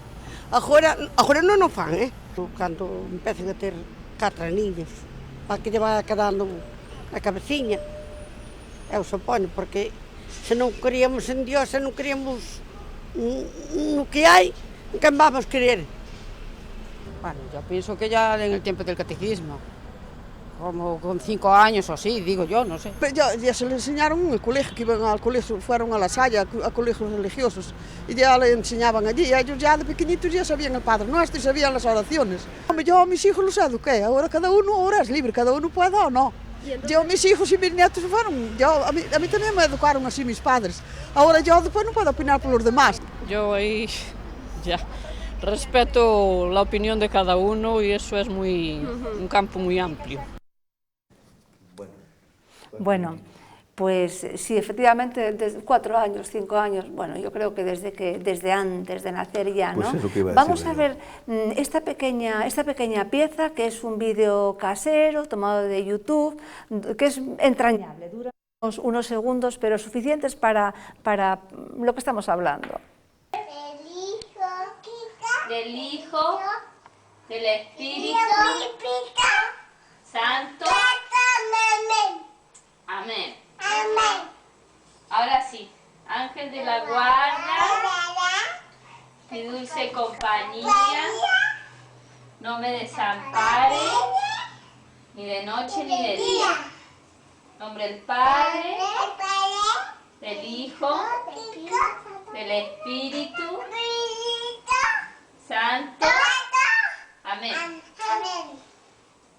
agora non o fan, Cando empecen a ter 4 niños, para que lle vaya quedando a cabeciña, eu supoño, porque se non creíamos en Dios, se non creíamos no que hai, ¿qué vamos a querer? Bueno, yo pienso que ya en el tiempo del catecismo, como con 5 años o así, digo yo, no sé. Pero ya se le enseñaron en el colegio, que iban al colegio, fueron a La Salle, a colegios religiosos, y ya le enseñaban allí, ellos ya de pequeñitos ya sabían el Padre Nuestro y sabían las oraciones. Yo a mis hijos los eduqué, ahora cada uno ahora es libre, cada uno puede o no. Yo, mis hijos y mis nietos fueron, a mí también me educaron así mis padres. Ahora yo después no puedo opinar por los demás. Yo ahí ya respeto la opinión de cada uno y eso es un campo muy amplio. Bueno, pues sí, efectivamente, desde 4 años, 5 años, yo creo que desde antes de nacer ya, ¿no? Pues eso que iba a Vamos a ver esta pequeña pieza, que es un vídeo casero, tomado de YouTube, que es entrañable, dura unos segundos, pero suficientes para lo que estamos hablando. Del Hijo, del Espíritu Santo. Amén. Amén. Ahora sí, ángel de la guarda, mi dulce compañía, no me desampare, ni de noche ni de día. En nombre del Padre, del Hijo del Espíritu Santo. Amén.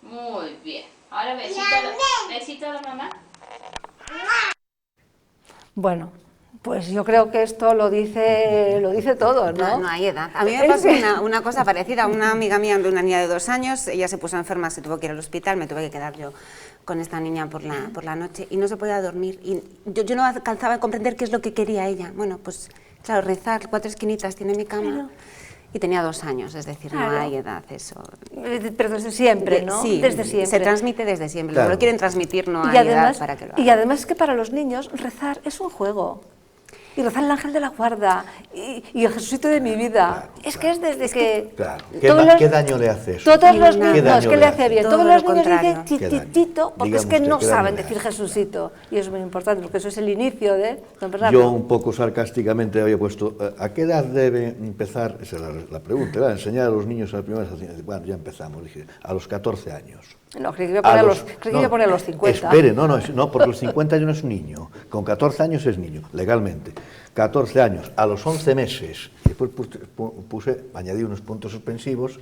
Muy bien. Ahora besito a la mamá. Bueno, pues yo creo que esto lo dice todo, ¿no? No hay edad. A mí me pasó una cosa parecida. Una amiga mía de una niña de 2 años, ella se puso enferma, se tuvo que ir al hospital, me tuve que quedar yo con esta niña por la noche y no se podía dormir. Y yo no alcanzaba a comprender qué es lo que quería ella. Bueno, pues claro, rezar, 4 esquinitas tiene mi cama. Claro. Y tenía 2 años, es decir, no hay edad, eso. Pero desde siempre, ¿no? Sí, desde siempre. Se transmite desde siempre, claro. Lo quieren transmitir, no hay edad para que lo hagan. Y además es que para los niños rezar es un juego. Y rezar el ángel de la guarda, y el Jesucito de mi vida. Claro, es que es desde que... Claro, ¿qué daño le hace eso? Todos los niños, no, es que le hace bien. Todo todos los niños contrario. dicen chititito, porque es que no saben decir Jesucito. Y eso es muy importante, porque eso es el inicio de... Yo un poco sarcásticamente había puesto, ¿a qué edad debe empezar? Esa es la pregunta, ¿verdad? Enseñar a los niños a las primeras acciones. Bueno, ya empezamos, dije, a los 14 años. No, creí que iba a poner a los 50. Espere, no, porque los 50 años no es niño, con 14 años es niño, legalmente. 14 años, a los 11 meses, después añadí unos puntos suspensivos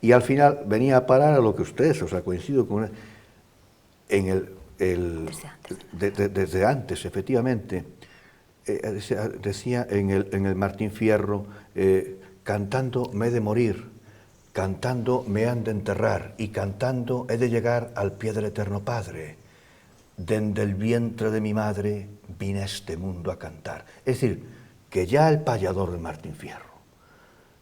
y al final venía a parar a lo que ustedes, o sea, coincido con... Desde antes, efectivamente, decía en el Martín Fierro, cantando me he de morir, cantando me han de enterrar y cantando he de llegar al pie del Eterno Padre. Dende el vientre de mi madre vine a este mundo a cantar. Es decir, que ya el payador de Martín Fierro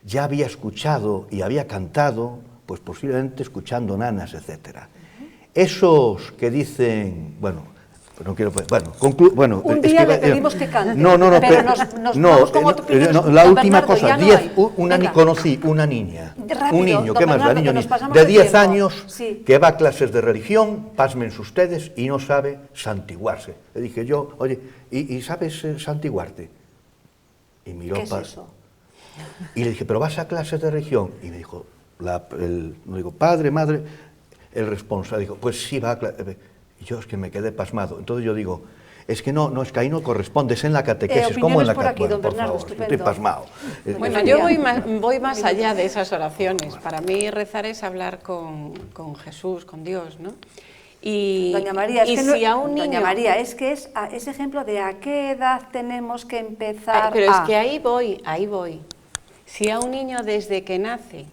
ya había escuchado y había cantado, pues posiblemente escuchando nanas, etc. Esos que dicen, bueno, no quiero... Bueno, un día le pedimos que cante, pero nos como tú pides, la última Bernardo, cosa, conocí una niña, rápido, un niño, ¿qué más da? Niño, de 10 años, que va a clases de religión, pásmense ustedes, y no sabe santiguarse. Le dije yo, oye, ¿y sabes santiguarte? Y miró, ¿qué es eso? Y le dije, ¿pero vas a clases de religión? Y me dijo, padre, madre, el responsable, dijo, pues sí, va a clases. Y yo es que me quedé pasmado. Entonces yo digo, es que es que ahí no corresponde, es en la catequesis, como en la catequesis. Por favor, estoy pasmado. Bueno, yo voy más allá de esas oraciones. Para mí rezar es hablar con Jesús, con Dios, ¿no? Y, Doña María, es que si a un niño... Doña María, es que es ejemplo de a qué edad tenemos que empezar pero es que ahí voy. Si a un niño desde que nace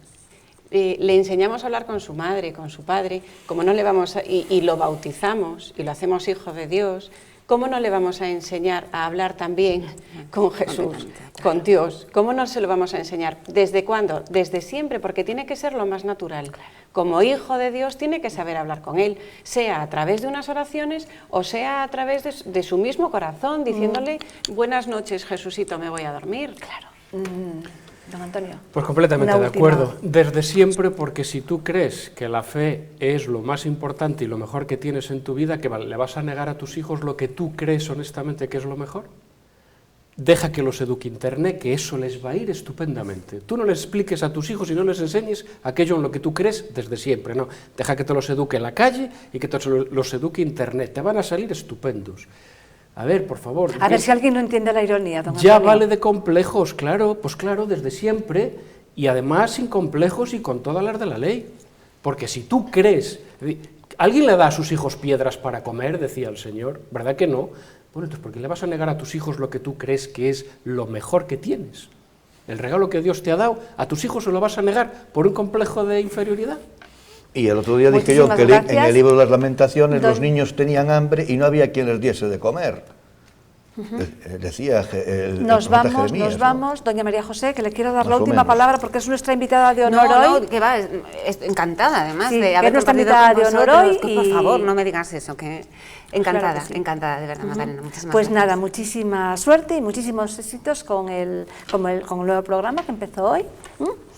le enseñamos a hablar con su madre, con su padre, como no le vamos y lo bautizamos y lo hacemos hijo de Dios, ¿cómo no le vamos a enseñar a hablar también con Jesús, con Dios? ¿Cómo no se lo vamos a enseñar? ¿Desde cuándo? Desde siempre, porque tiene que ser lo más natural. Como hijo de Dios tiene que saber hablar con Él, sea a través de unas oraciones o sea a través de su mismo corazón, diciéndole, buenas noches, Jesucito, me voy a dormir. Claro. Don Antonio. Pues completamente de acuerdo, desde siempre, porque si tú crees que la fe es lo más importante y lo mejor que tienes en tu vida, que le vas a negar a tus hijos lo que tú crees honestamente que es lo mejor. Deja que los eduque Internet, que eso les va a ir estupendamente. Tú no les expliques a tus hijos y no les enseñes aquello en lo que tú crees desde siempre, no. Deja que te los eduque en la calle y que te los eduque Internet, te van a salir estupendos. A ver, por favor. A ver si alguien no entiende la ironía, don Antonio. Ya vale de complejos, claro, pues claro, desde siempre, y además sin complejos y con todas las de la ley. Porque si tú crees... ¿Alguien le da a sus hijos piedras para comer?, decía el Señor, ¿verdad que no? Bueno, entonces, ¿por qué le vas a negar a tus hijos lo que tú crees que es lo mejor que tienes? El regalo que Dios te ha dado, ¿a tus hijos se lo vas a negar por un complejo de inferioridad? Y el otro día dije yo que en el libro de las Lamentaciones los niños tenían hambre y no había quien les diese de comer. Decía nos vamos, doña María José, que le quiero dar la última palabra porque es nuestra invitada de honor hoy. No, que va, encantada además de compartido haber nuestra invitada de honor hoy. Por favor, no me digas eso, que encantada, claro que sí. Encantada, de verdad, Magdalena, muchísimas pues gracias. Nada, muchísima suerte y muchísimos éxitos con el nuevo programa que empezó hoy,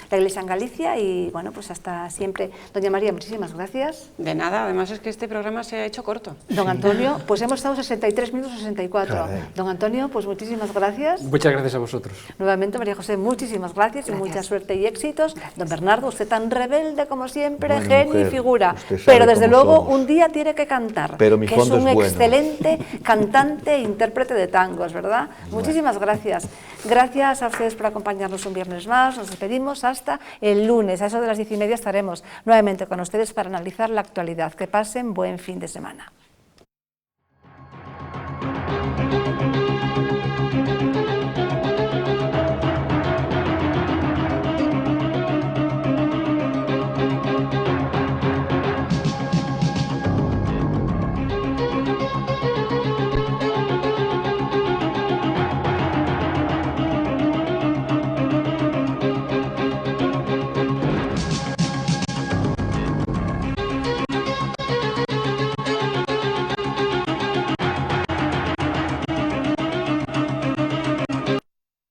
la Iglesia en Galicia, y bueno, pues hasta siempre. Doña María, muchísimas gracias. De nada, además es que este programa se ha hecho corto. Don Antonio, pues hemos estado 63 minutos 64. Don Antonio, pues muchísimas gracias. Muchas gracias a vosotros. Nuevamente, María José, muchísimas gracias y mucha suerte y éxitos. Don Bernardo, usted tan rebelde como siempre, Bueno, genio y mujer, figura, usted sabe pero desde cómo luego somos. un día tiene que cantar, Pero mi que es fondo un es bueno. excelente cantante e intérprete de tangos, ¿verdad? Muchísimas gracias. Gracias a ustedes por acompañarnos un viernes más. Nos despedimos hasta el lunes. A eso de las 10:30 estaremos nuevamente con ustedes para analizar la actualidad. Que pasen buen fin de semana.